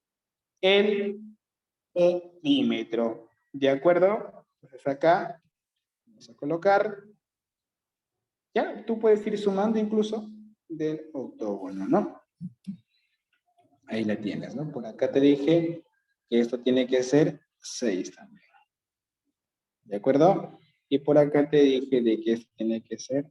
el perímetro. ¿De acuerdo? Entonces acá vamos a colocar, ya, tú puedes ir sumando incluso del octógono, ¿no? Ahí la tienes, ¿no? Por acá te dije que esto tiene que ser 6 también. ¿De acuerdo? Y por acá te dije de que esto tiene que ser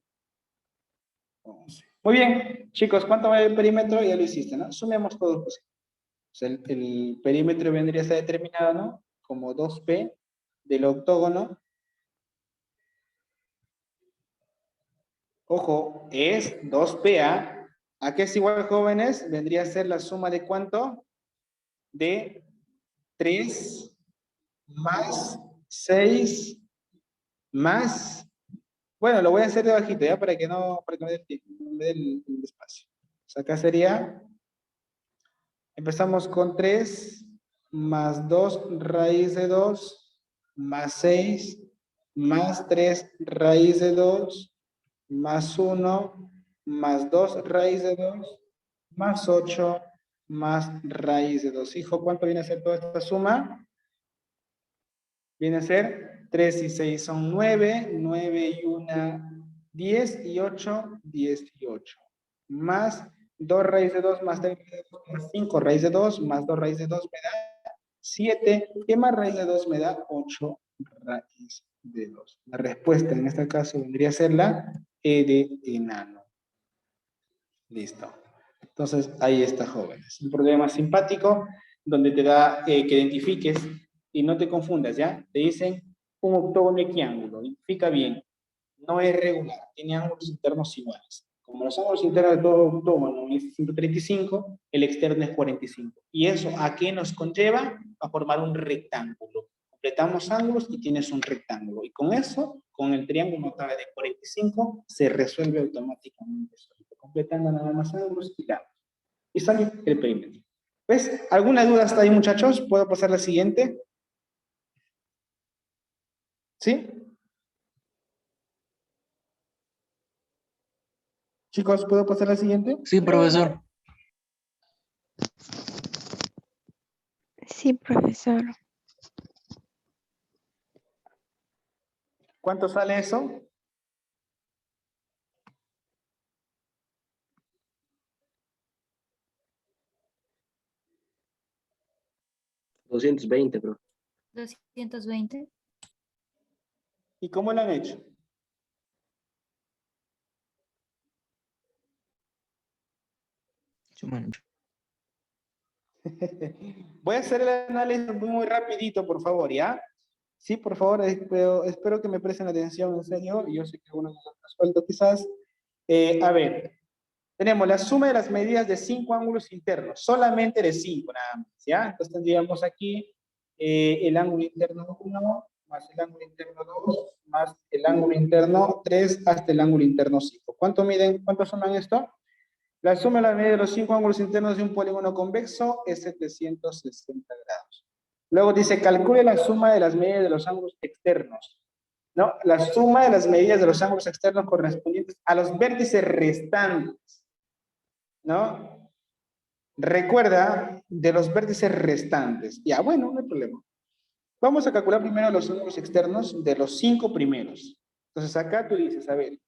11. Muy bien, chicos, ¿cuánto vale el perímetro? Ya lo hiciste, ¿no? Sumemos todos. Pues. O sea, el perímetro vendría a ser determinado, ¿no? Como 2P del octógono. Ojo, es 2PA. ¿A qué es igual, jóvenes? Vendría a ser la suma de ¿cuánto? De 3 más 6 más... Bueno, lo voy a hacer de bajito, ¿ya? Para que me dé el espacio. O sea, acá sería... Empezamos con 3 más 2 raíz de 2 más 6 más 3 raíz de 2 más 1 más 2 raíz de 2 más 8 más raíz de 2. Hijo, ¿cuánto viene a ser toda esta suma? Viene a ser 3 y 6 son 9, 9 y 1, 10 y 8, 18. Más 2 raíz de 2 más 3 raíz de 2 más 5 raíz de 2 más 2 raíz de 2 me da 7. Y más raíz de 2 me da 8 raíz de 2. La respuesta en este caso vendría a ser la E de enano. Listo. Entonces, ahí está, jóvenes. Un problema simpático donde te da que identifiques y no te confundas, ¿ya? Te dicen un octógono equiángulo. Identifica bien. No es regular. Tiene ángulos internos iguales. Como como los ángulos internos de todo octógono es 135, el externo es 45. ¿Y eso a qué nos conlleva? A formar un rectángulo. Completamos ángulos y tienes un rectángulo. Y con eso, con el triángulo notable de 45, se resuelve automáticamente. Completando nada más ángulos y lados. Y sale el perímetro. ¿Ves? ¿Alguna duda hasta ahí, muchachos? ¿Puedo pasar a la siguiente? ¿Sí? Chicos, ¿puedo pasar a la siguiente? Sí, profesor. Sí, profesor. ¿Cuánto sale eso? $220, profe. 220. ¿Y cómo lo han hecho? Suman. Voy a hacer el análisis muy rapidito, por favor, ¿ya? Sí, por favor, espero que me presten atención, en serio. Yo sé que uno me lo suelto quizás. A ver, tenemos la suma de las medidas de 5 ángulos internos, solamente de 5 nada más, ¿ya? Entonces tendríamos aquí el ángulo interno 1 más el ángulo interno 2 más el ángulo interno 3 hasta el ángulo interno 5. ¿Cuánto miden? ¿Cuánto suman esto? La suma de la medida de los 5 ángulos internos de un polígono convexo es 760 grados. Luego dice, calcule la suma de las medidas de los ángulos externos. ¿No? La suma de las medidas de los ángulos externos correspondientes a los vértices restantes. ¿No? Recuerda de los vértices restantes. Ya, bueno, no hay problema. Vamos a calcular primero los ángulos externos de los 5 primeros. Entonces acá tú dices, a ver,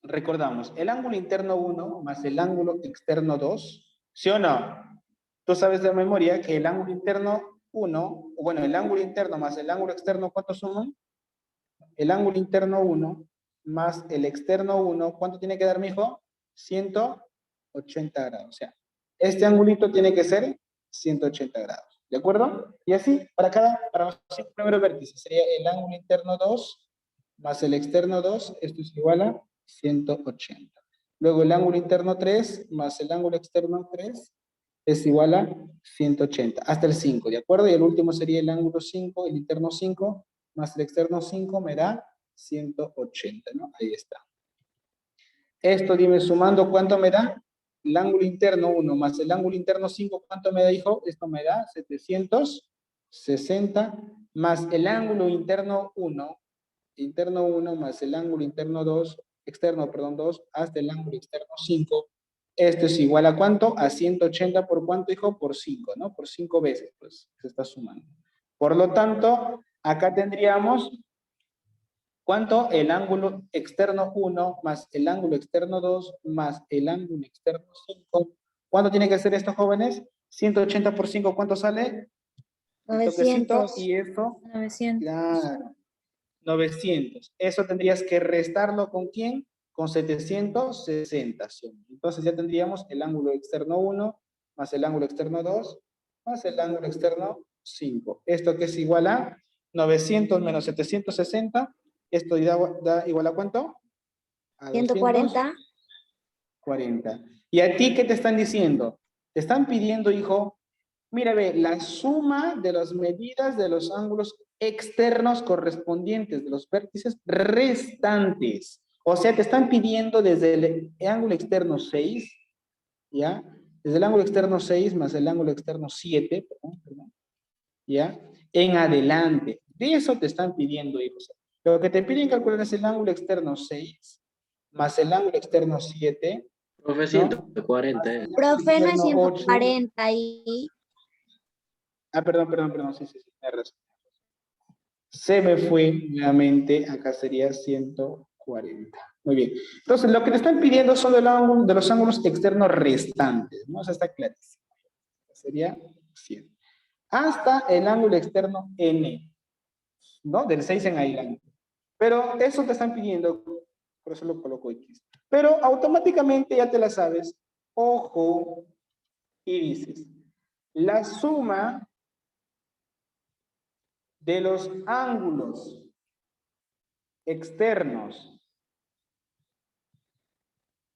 recordamos, el ángulo interno 1 más el ángulo externo 2, ¿sí o no? Tú sabes de memoria que el ángulo interno 1, bueno, el ángulo interno más el ángulo externo, ¿cuántos suman? El ángulo interno 1 más el externo 1, ¿cuánto tiene que dar, mijo? 180 grados. O sea, este angulito tiene que ser 180 grados. ¿De acuerdo? Y así, para los 5 primeros vértices, sería el ángulo interno 2 más el externo 2, esto es igual a 180. Luego el ángulo interno 3 más el ángulo externo 3 es igual a 180, hasta el 5, ¿de acuerdo? Y el último sería el ángulo 5, el interno 5, más el externo 5 me da 180, ¿no? Ahí está. Esto, dime, sumando, ¿cuánto me da? El ángulo interno 1 más el ángulo interno 5, ¿cuánto me da, hijo? Esto me da 760 más el ángulo interno 1 más el ángulo interno 2, externo, perdón, 2, hasta el ángulo externo 5. Esto es igual a ¿cuánto? A 180 por ¿cuánto, hijo? Por 5, ¿no? Por 5 veces, pues, se está sumando. Por lo tanto, acá tendríamos, ¿cuánto? El ángulo externo 1 más el ángulo externo 2 más el ángulo externo 5. ¿Cuánto tiene que ser esto, jóvenes? 180 por 5, ¿cuánto sale? 900. Y esto, 900. claro. 900. Eso tendrías que restarlo ¿con quién? Con 760. ¿Sí? Entonces ya tendríamos el ángulo externo 1 más el ángulo externo 2 más el ángulo externo 5. ¿Esto que es igual a? 900 menos 760. ¿Esto da igual a cuánto? A 140. 240. ¿Y a ti qué te están diciendo? Te están pidiendo, hijo, mira, ve, la suma de las medidas de los ángulos externos correspondientes de los vértices restantes. O sea, te están pidiendo desde el ángulo externo 6, ¿ya? Desde el ángulo externo 6 más el ángulo externo 7, perdón, ¿ya? En adelante. De eso te están pidiendo, hijos. Lo que te piden calcular es el ángulo externo 6 más el ángulo externo 7, Profe, ¿no? 140. Profe, no es Externo 8. 140 y... Perdón, sí, tienes razón. Se me fue nuevamente, acá sería 140. Muy bien. Entonces, lo que te están pidiendo son de los ángulos externos restantes, ¿no? Eso está clarísimo. Sería 100. Hasta el ángulo externo N, ¿no? Del 6 en adelante. Pero eso te están pidiendo, por eso lo coloco X. Pero automáticamente ya te la sabes. Ojo, y dices, la suma de los ángulos externos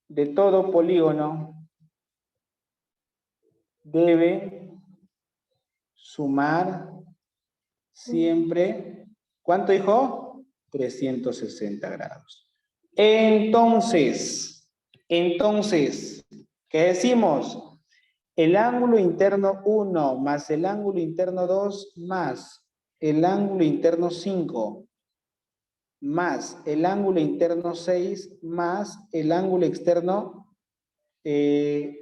de todo polígono debe sumar siempre, ¿cuánto dijo? 360 grados. Entonces, ¿qué decimos? El ángulo interno 1 más el ángulo interno 2 más el ángulo interno 5 más el ángulo interno 6 más el ángulo externo n,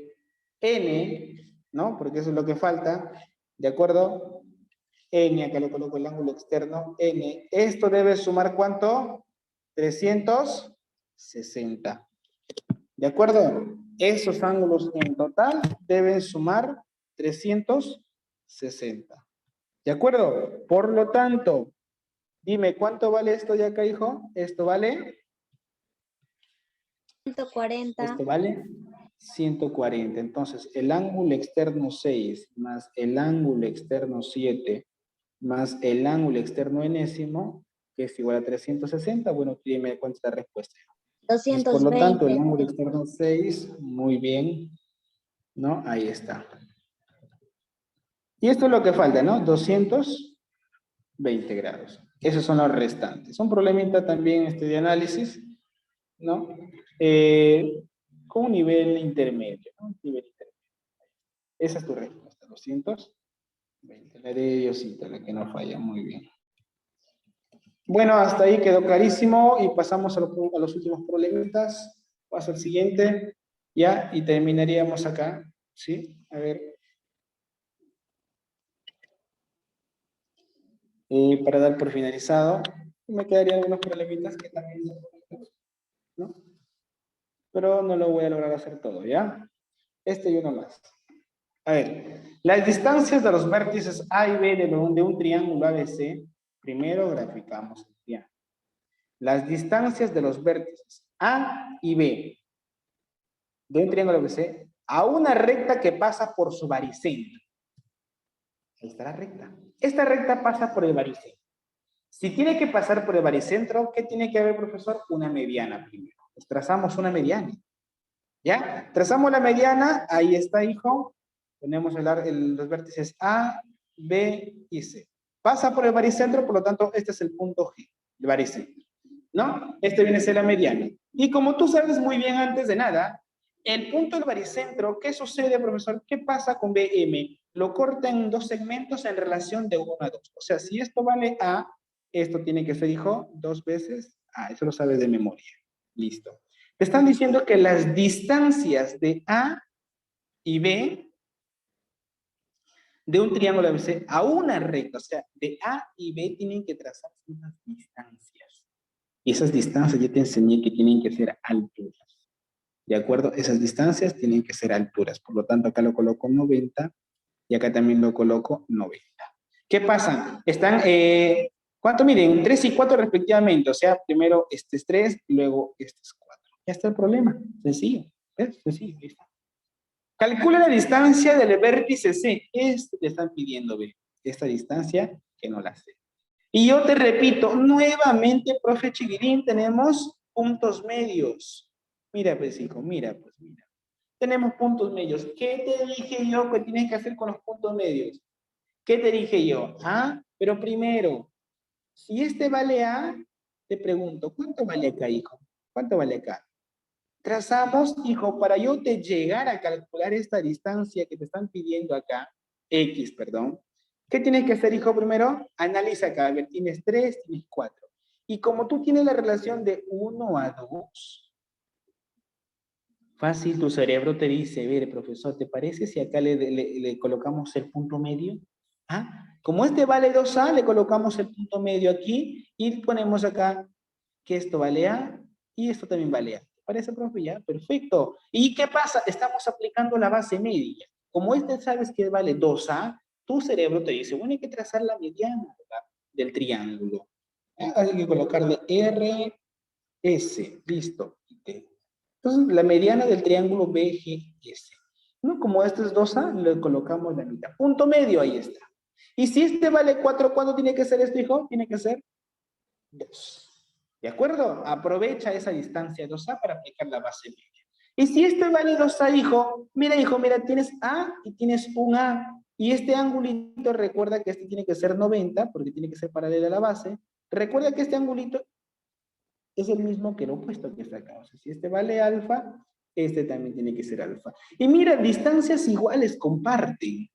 ¿no? Porque eso es lo que falta, ¿de acuerdo? N, acá le coloco el ángulo externo, n. Esto debe sumar ¿cuánto? 360. ¿De acuerdo? Esos ángulos en total deben sumar 360. ¿De acuerdo? Por lo tanto, dime, ¿cuánto vale esto de acá, hijo? Esto vale 140. Esto vale 140. Entonces, el ángulo externo 6 más el ángulo externo 7 más el ángulo externo enésimo, que es igual a 360. Bueno, dime cuánto es la respuesta. Entonces, por lo tanto, el 220. ángulo externo 6, muy bien, ¿no? Ahí está. Y esto es lo que falta, ¿no? 220 grados. Esos son los restantes. Un problemita también de análisis, ¿no? Con un nivel intermedio, ¿no? Nivel intermedio. Esa es tu respuesta, 220. La de Diosito, la que no falla, muy bien. Bueno, hasta ahí quedó clarísimo y pasamos a los últimos problemitas. Paso al siguiente, ya, y terminaríamos acá, ¿sí? A ver. Para dar por finalizado, me quedarían algunos problemitas que también son bonitos, ¿no? Pero no lo voy a lograr hacer todo, ¿ya? Y uno más. A ver, las distancias de los vértices A y B de un triángulo ABC, primero graficamos el triángulo. Las distancias de los vértices A y B de un triángulo ABC a una recta que pasa por su baricentro. Ahí está la recta. Esta recta pasa por el baricentro. Si tiene que pasar por el baricentro, ¿qué tiene que haber, profesor? Una mediana primero. Pues trazamos una mediana. ¿Ya? Trazamos la mediana, ahí está, hijo. Tenemos los vértices A, B y C. Pasa por el baricentro, por lo tanto, este es el punto G, el baricentro. ¿No? Este viene a ser la mediana. Y como tú sabes muy bien antes de nada, el punto del baricentro, ¿qué sucede, profesor? ¿Qué pasa con BM? Lo corta en dos segmentos en relación de 1 a 2. O sea, si esto vale A, esto tiene que ser, hijo, 2 veces A. Eso lo sabes de memoria. Listo. Te están diciendo que las distancias de A y B de un triángulo ABC a una recta, o sea, de A y B tienen que trazar unas distancias. Y esas distancias ya te enseñé que tienen que ser alturas. ¿De acuerdo? Esas distancias tienen que ser alturas. Por lo tanto, acá lo coloco 90 y acá también lo coloco 90. ¿Qué pasa? Están, ¿cuánto miden? 3 y 4 respectivamente. O sea, primero este es 3 y luego este es 4. Ya está el problema. Sencillo. ¿Ves? Sencillo. Ahí está. Calcula la distancia del vértice C. Este te están pidiendo, ¿ve? Esta distancia que no la sé. Y yo te repito, nuevamente, profe Chiquirín, tenemos puntos medios. Mira, pues, hijo, mira, pues, mira. Tenemos puntos medios. ¿Qué te dije yo que tienes que hacer con los puntos medios? ¿Qué te dije yo? Ah, pero primero, si este vale A, te pregunto, ¿cuánto vale acá, hijo? ¿Cuánto vale acá? Trazamos, hijo, para yo te llegar a calcular esta distancia que te están pidiendo acá, X, perdón. ¿Qué tienes que hacer, hijo, primero? Analiza acá, a ver, tienes 3, tienes 4. Y como tú tienes la relación de 1 a 2, fácil, tu cerebro te dice, a ver, profesor, ¿te parece si acá le colocamos el punto medio? ¿Ah? Como este vale 2A, le colocamos el punto medio aquí y ponemos acá que esto vale A y esto también vale A. ¿Te parece, profe? Ya, perfecto. ¿Y qué pasa? Estamos aplicando la base media. Como este sabes que vale 2A, tu cerebro te dice, bueno, hay que trazar la mediana, ¿verdad?, del triángulo. Hay que colocarle RS, listo. Entonces, la mediana del triángulo BGS. ¿No? Como este es 2A, le colocamos la mitad. Punto medio, ahí está. Y si este vale 4, ¿cuándo tiene que ser esto, hijo? Tiene que ser 2. ¿De acuerdo? Aprovecha esa distancia 2A para aplicar la base media. Y si esto vale 2A, hijo, mira, tienes A y tienes un A. Y este angulito, recuerda que este tiene que ser 90, porque tiene que ser paralelo a la base. Recuerda que este angulito es el mismo que el opuesto que está acá. O sea, si este vale alfa, este también tiene que ser alfa. Y mira, distancias iguales comparten.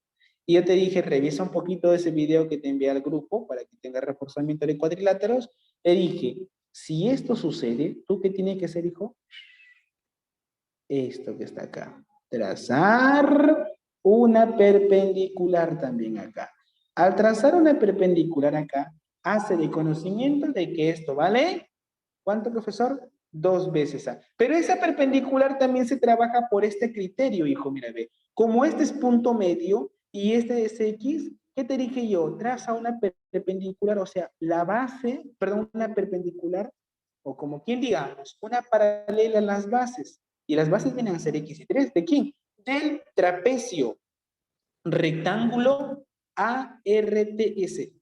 Y yo te dije, revisa un poquito ese video que te envié al grupo para que tenga reforzamiento de cuadriláteros. Te dije, si esto sucede, ¿tú qué tienes que hacer, hijo? Esto que está acá. Trazar una perpendicular también acá. Al trazar una perpendicular acá, hace de conocimiento de que esto vale, ¿cuánto, profesor? 2 veces A. Pero esa perpendicular también se trabaja por este criterio, hijo, mira, ve. Como este es punto medio y este es X, ¿qué te dije yo? Traza una perpendicular, o sea, la base, perdón, una perpendicular, o como quien digamos, una paralela a las bases. Y las bases vienen a ser X y 3. ¿De quién? Del trapecio rectángulo ARTC.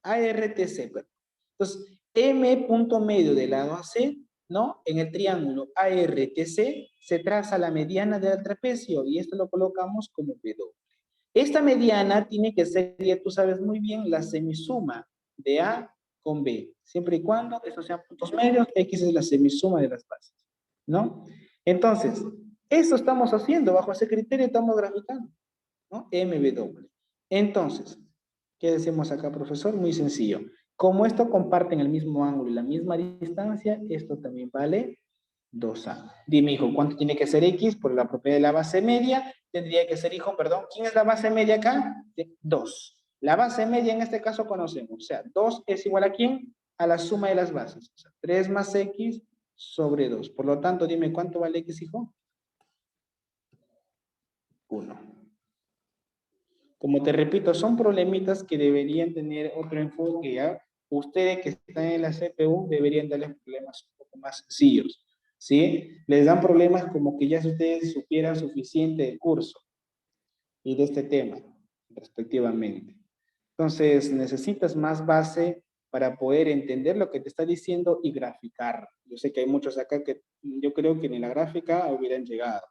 ARTC, perdón. Entonces, M punto medio del lado AC, ¿no? En el triángulo ARTC se traza la mediana del trapecio y esto lo colocamos como W. Esta mediana tiene que ser, ya tú sabes muy bien, la semisuma de A con B. Siempre y cuando estos sean puntos medios, X es la semisuma de las bases, ¿no? Entonces, eso estamos haciendo, bajo ese criterio estamos graficando, ¿no? MW. Entonces, ¿qué decimos acá, profesor? Muy sencillo. Como esto comparten el mismo ángulo y la misma distancia, esto también vale 2A. Dime, hijo, ¿cuánto tiene que ser X? Por la propiedad de la base media, tendría que ser, hijo, perdón, ¿quién es la base media acá? 2. La base media en este caso conocemos, o sea, 2 es igual a ¿quién? A la suma de las bases. O sea, 3 más X sobre 2. Por lo tanto, dime, ¿cuánto vale X, hijo? 1. Como te repito, son problemitas que deberían tener otro enfoque, ¿ya? Ustedes que están en la CPU deberían darles problemas un poco más sencillos, ¿sí? Les dan problemas como que ya si ustedes supieran suficiente del curso y de este tema, respectivamente. Entonces, necesitas más base para poder entender lo que te está diciendo y graficar. Yo sé que hay muchos acá que yo creo que ni la gráfica hubieran llegado.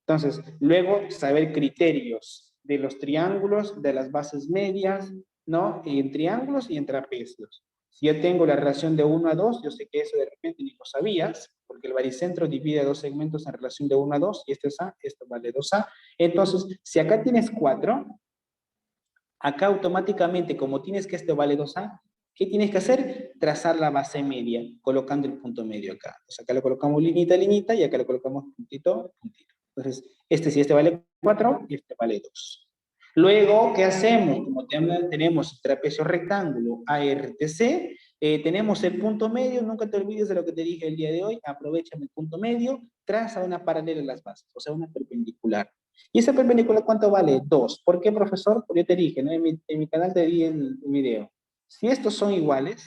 Entonces, luego saber criterios de los triángulos, de las bases medias, ¿no? Y en triángulos y en trapecios. Si yo tengo la relación de 1 a 2, yo sé que eso de repente ni lo sabías, porque el baricentro divide a dos segmentos en relación de 1 a 2, y esto es A, esto vale 2A. Entonces, si acá tienes 4, acá automáticamente, como tienes que esto vale 2A, ¿qué tienes que hacer? Trazar la base media, colocando el punto medio acá. Entonces acá le colocamos linita, linita, y acá le colocamos puntito, puntito. Entonces, si este vale 4, y este vale 2. Luego, ¿qué hacemos? Como tenemos el trapecio rectángulo ARTC, tenemos el punto medio, nunca te olvides de lo que te dije el día de hoy, aprovecha el punto medio, traza una paralela a las bases, o sea, una perpendicular. ¿Y esa perpendicular cuánto vale? 2. ¿Por qué, profesor? Porque yo te dije, ¿no? En mi canal te di el video. Si estos son iguales,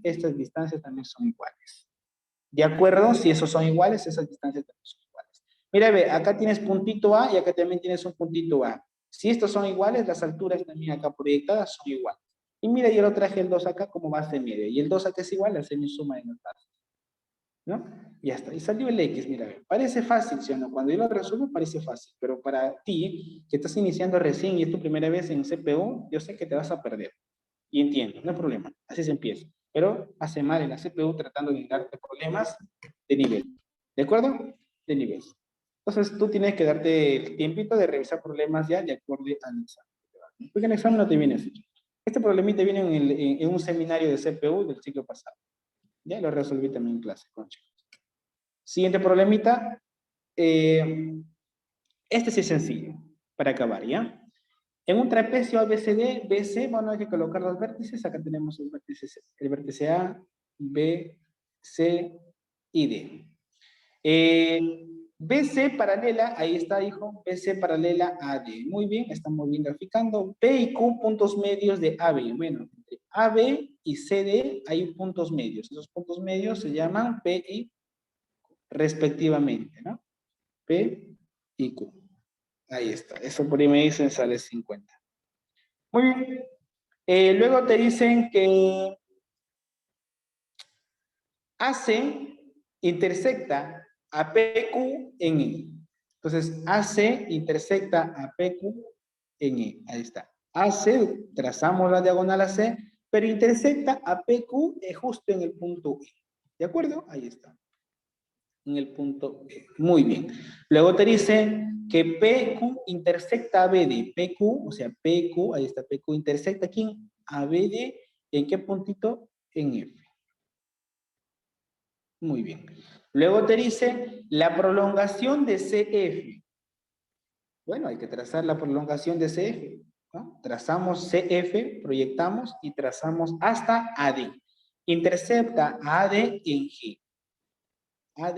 estas distancias también son iguales. ¿De acuerdo? Si esos son iguales, esas distancias también son iguales. Mira, ve, acá tienes puntito A y acá también tienes un puntito A. Si estos son iguales, las alturas también acá proyectadas son iguales. Y mira, yo lo traje el 2 acá como base media. Y el 2 acá es igual, la semisuma de las bases. ¿No? Y ya está. Y salió el X, mira, parece fácil, ¿sí o no? Cuando yo lo resuelvo parece fácil, pero para ti, que estás iniciando recién y es tu primera vez en CPU, yo sé que te vas a perder. Y entiendo, no hay problema, así se empieza. Pero hace mal en la CPU tratando de darte problemas de nivel. ¿De acuerdo? De nivel. Entonces tú tienes que darte el tiempito de revisar problemas ya de acuerdo al examen. Porque el examen no te viene así. Este problemita viene en un seminario de CPU del ciclo pasado. Ya lo resolví también en clase con chicos. Siguiente problemita. Este sí es sencillo, para acabar, ¿ya? En un trapecio ABCD, BC, bueno, hay que colocar los vértices. Acá tenemos el vértice A, B, C y D. BC paralela, ahí está, hijo, BC paralela a D. Muy bien, estamos bien graficando. P y Q, puntos medios de AB. Bueno, entre AB y CD hay puntos medios. Esos puntos medios se llaman P y Q, respectivamente, ¿no? P y Q. Ahí está. Eso por ahí me dicen sale 50. Muy bien. Luego te dicen que AC intersecta a PQ en E. Entonces, AC intersecta a PQ en E. Ahí está. AC, trazamos la diagonal AC, pero intersecta a PQ justo en el punto E. ¿De acuerdo? Ahí está. En el punto E. Muy bien. Luego te dice que PQ intersecta a BD. PQ, o sea, PQ, ahí está, PQ intersecta aquí a BD. ¿En qué puntito? En F. Muy bien. Luego te dice la prolongación de CF. Bueno, hay que trazar la prolongación de CF, ¿no? Trazamos CF, proyectamos y trazamos hasta AD. Intercepta a AD en G. AD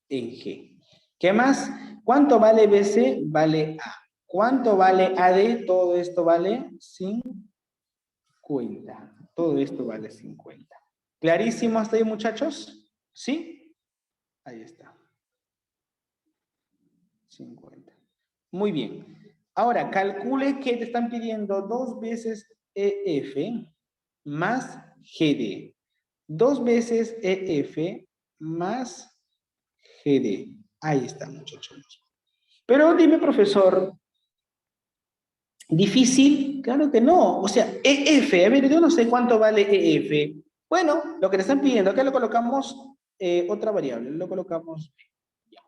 en G. ¿Qué más? ¿Cuánto vale BC? Vale A. ¿Cuánto vale AD? Todo esto vale 50. Todo esto vale 50. ¿Clarísimo hasta ahí, muchachos? ¿Sí? Ahí está. 50. Muy bien. Ahora, calcule que te están pidiendo 2 veces EF más GD. 2 veces EF más GD. Ahí está, muchachos. Pero dime, profesor, ¿difícil? Claro que no. O sea, EF, a ver, yo no sé cuánto vale EF. Bueno, lo que te están pidiendo, acá lo colocamos otra variable, lo colocamos. Ya.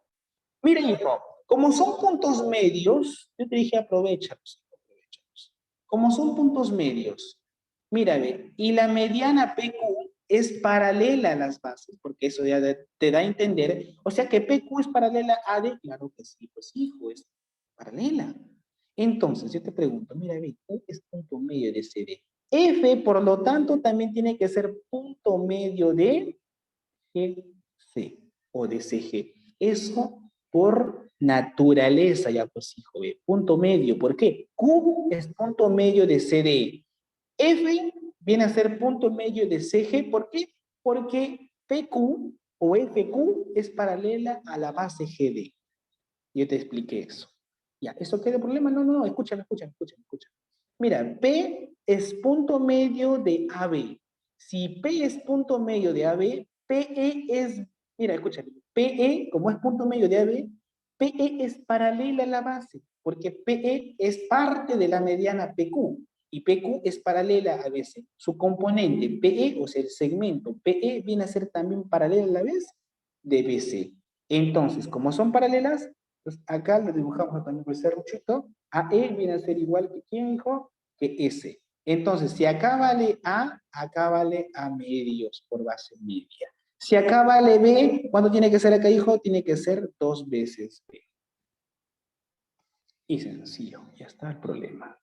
Miren, hijo, como son puntos medios, yo te dije aprovéchalos. Como son puntos medios, mírame, y la mediana PQ es paralela a las bases, porque eso ya te da a entender, o sea que PQ es paralela a AD, claro que sí, pues hijo, es paralela. Entonces, yo te pregunto, mira, Q es punto medio de CD. F, por lo tanto, también tiene que ser punto medio de GC o de CG. Eso por naturaleza, ya pues hijo, punto medio. ¿Por qué? Q es punto medio de CD. F viene a ser punto medio de CG. ¿Por qué? Porque PQ o FQ es paralela a la base GD. Yo te expliqué eso. Ya, ¿eso qué de problema? No, escúchame. Mira, P es punto medio de AB. Si P es punto medio de AB, PE es, mira, escúchame, PE, como es punto medio de AB, PE es paralela a la base, porque PE es parte de la mediana PQ, y PQ es paralela a BC. Su componente PE, o sea, el segmento PE, viene a ser también paralela a la vez de BC. Entonces, como son paralelas, pues acá lo dibujamos también con el serruchito. AE viene a ser igual que ¿quién, hijo? Que S. Entonces, si acá vale A, acá vale A medios por base media. Si acá vale B, ¿cuánto tiene que ser acá, hijo? Tiene que ser 2 veces B. Y sencillo, ya está el problema.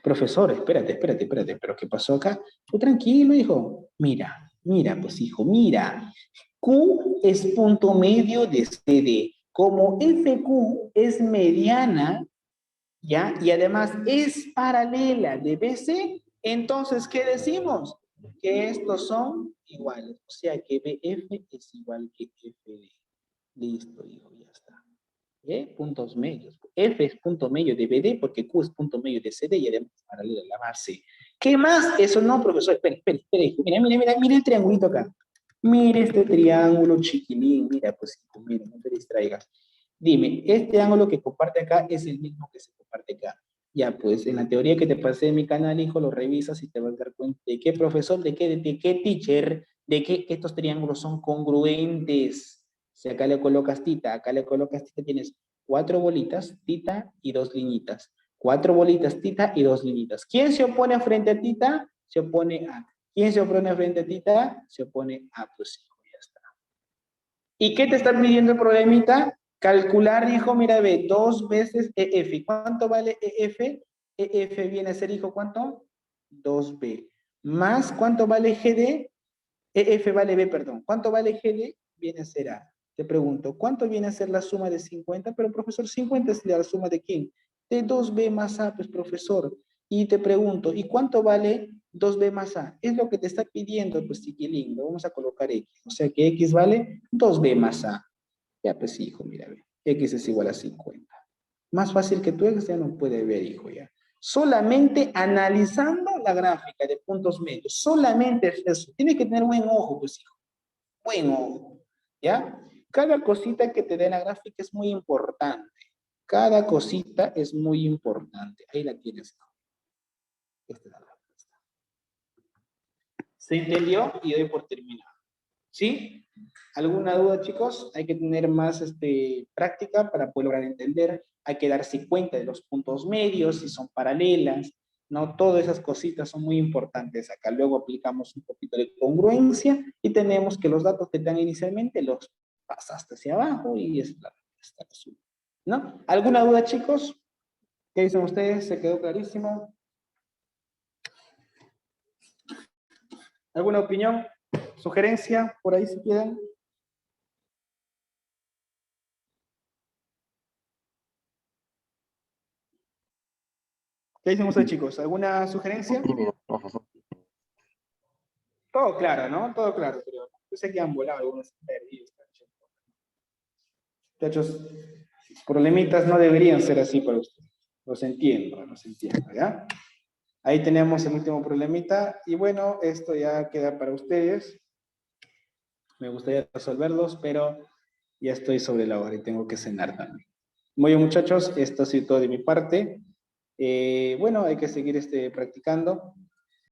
Profesor, espérate, ¿pero qué pasó acá? Tú tranquilo, hijo. Mira, pues, hijo, mira. Q es punto medio de CD. Como FQ es mediana, ¿ya? Y además es paralela de BC, entonces, ¿qué decimos? Que estos son iguales. O sea, que BF es igual que FD. Listo, hijo, ya está. Puntos medios. F es punto medio de BD porque Q es punto medio de CD y además es paralela a la base. ¿Qué más? Eso no, profesor. Espera. Mira el triangulito acá. Mire este triángulo chiquilín. Mira, pues, mira, no te distraigas. Dime, este ángulo que comparte acá es el mismo que se comparte acá. Ya, pues, en la teoría que te pasé en mi canal, hijo, lo revisas y te vas a dar cuenta de qué profesor, de qué teacher, de que estos triángulos son congruentes. Si acá le colocas tita, acá le colocas tita, tienes 4 bolitas, tita y 2 liñitas. 4 bolitas, tita y 2 liñitas. ¿Quién se opone frente a tita? Se opone a. ¿Quién se opone frente a tita? Se opone a, pues, hijo, ya está. ¿Y qué te está pidiendo el problemita? Calcular, hijo, mira, ve, 2 veces EF. ¿Cuánto vale EF? EF viene a ser, hijo, ¿cuánto? 2B. Más, ¿cuánto vale GD? EF vale B, perdón. ¿Cuánto vale GD? Viene a ser A. Te pregunto, ¿cuánto viene a ser la suma de 50? Pero, profesor, 50 es la suma ¿de quién? De 2B más A, pues, profesor. Y te pregunto, ¿y cuánto vale 2B más A? Es lo que te está pidiendo, pues, chiquilín. Lo vamos a colocar X. O sea que X vale 2B más A. Ya, pues, hijo, mira, ve. X es igual a 50. Más fácil que tú, X ya no puede ver, hijo, ya. Solamente analizando la gráfica de puntos medios. Solamente es eso. Tiene que tener buen ojo, pues, hijo. Buen ojo. ¿Ya? Cada cosita que te dé la gráfica es muy importante. Cada cosita es muy importante. Ahí la tienes. Esta es la respuesta. ¿Se entendió? Y doy por terminado. ¿Sí? ¿Alguna duda, chicos? Hay que tener más práctica para poder lograr entender. Hay que darse cuenta de los puntos medios, si son paralelas, ¿no? Todas esas cositas son muy importantes acá. Luego aplicamos un poquito de congruencia y tenemos que los datos que te dan inicialmente los pasaste hacia abajo y es la respuesta, ¿no? ¿Alguna duda, chicos? ¿Qué dicen ustedes? ¿Se quedó clarísimo? ¿Alguna opinión? ¿Sugerencia? Por ahí si quieren. ¿Qué dicen ustedes, chicos? ¿Alguna sugerencia? Todo claro, ¿no? Todo claro, pero yo sé que han volado algunos perdidos. Muchachos, problemitas no deberían ser así para ustedes. Los entiendo, ¿ya? Ahí tenemos el último problemita. Y bueno, esto ya queda para ustedes. Me gustaría resolverlos, pero ya estoy sobre la hora y tengo que cenar también. Muy bien, muchachos, esto ha sido todo de mi parte. Bueno, hay que seguir practicando.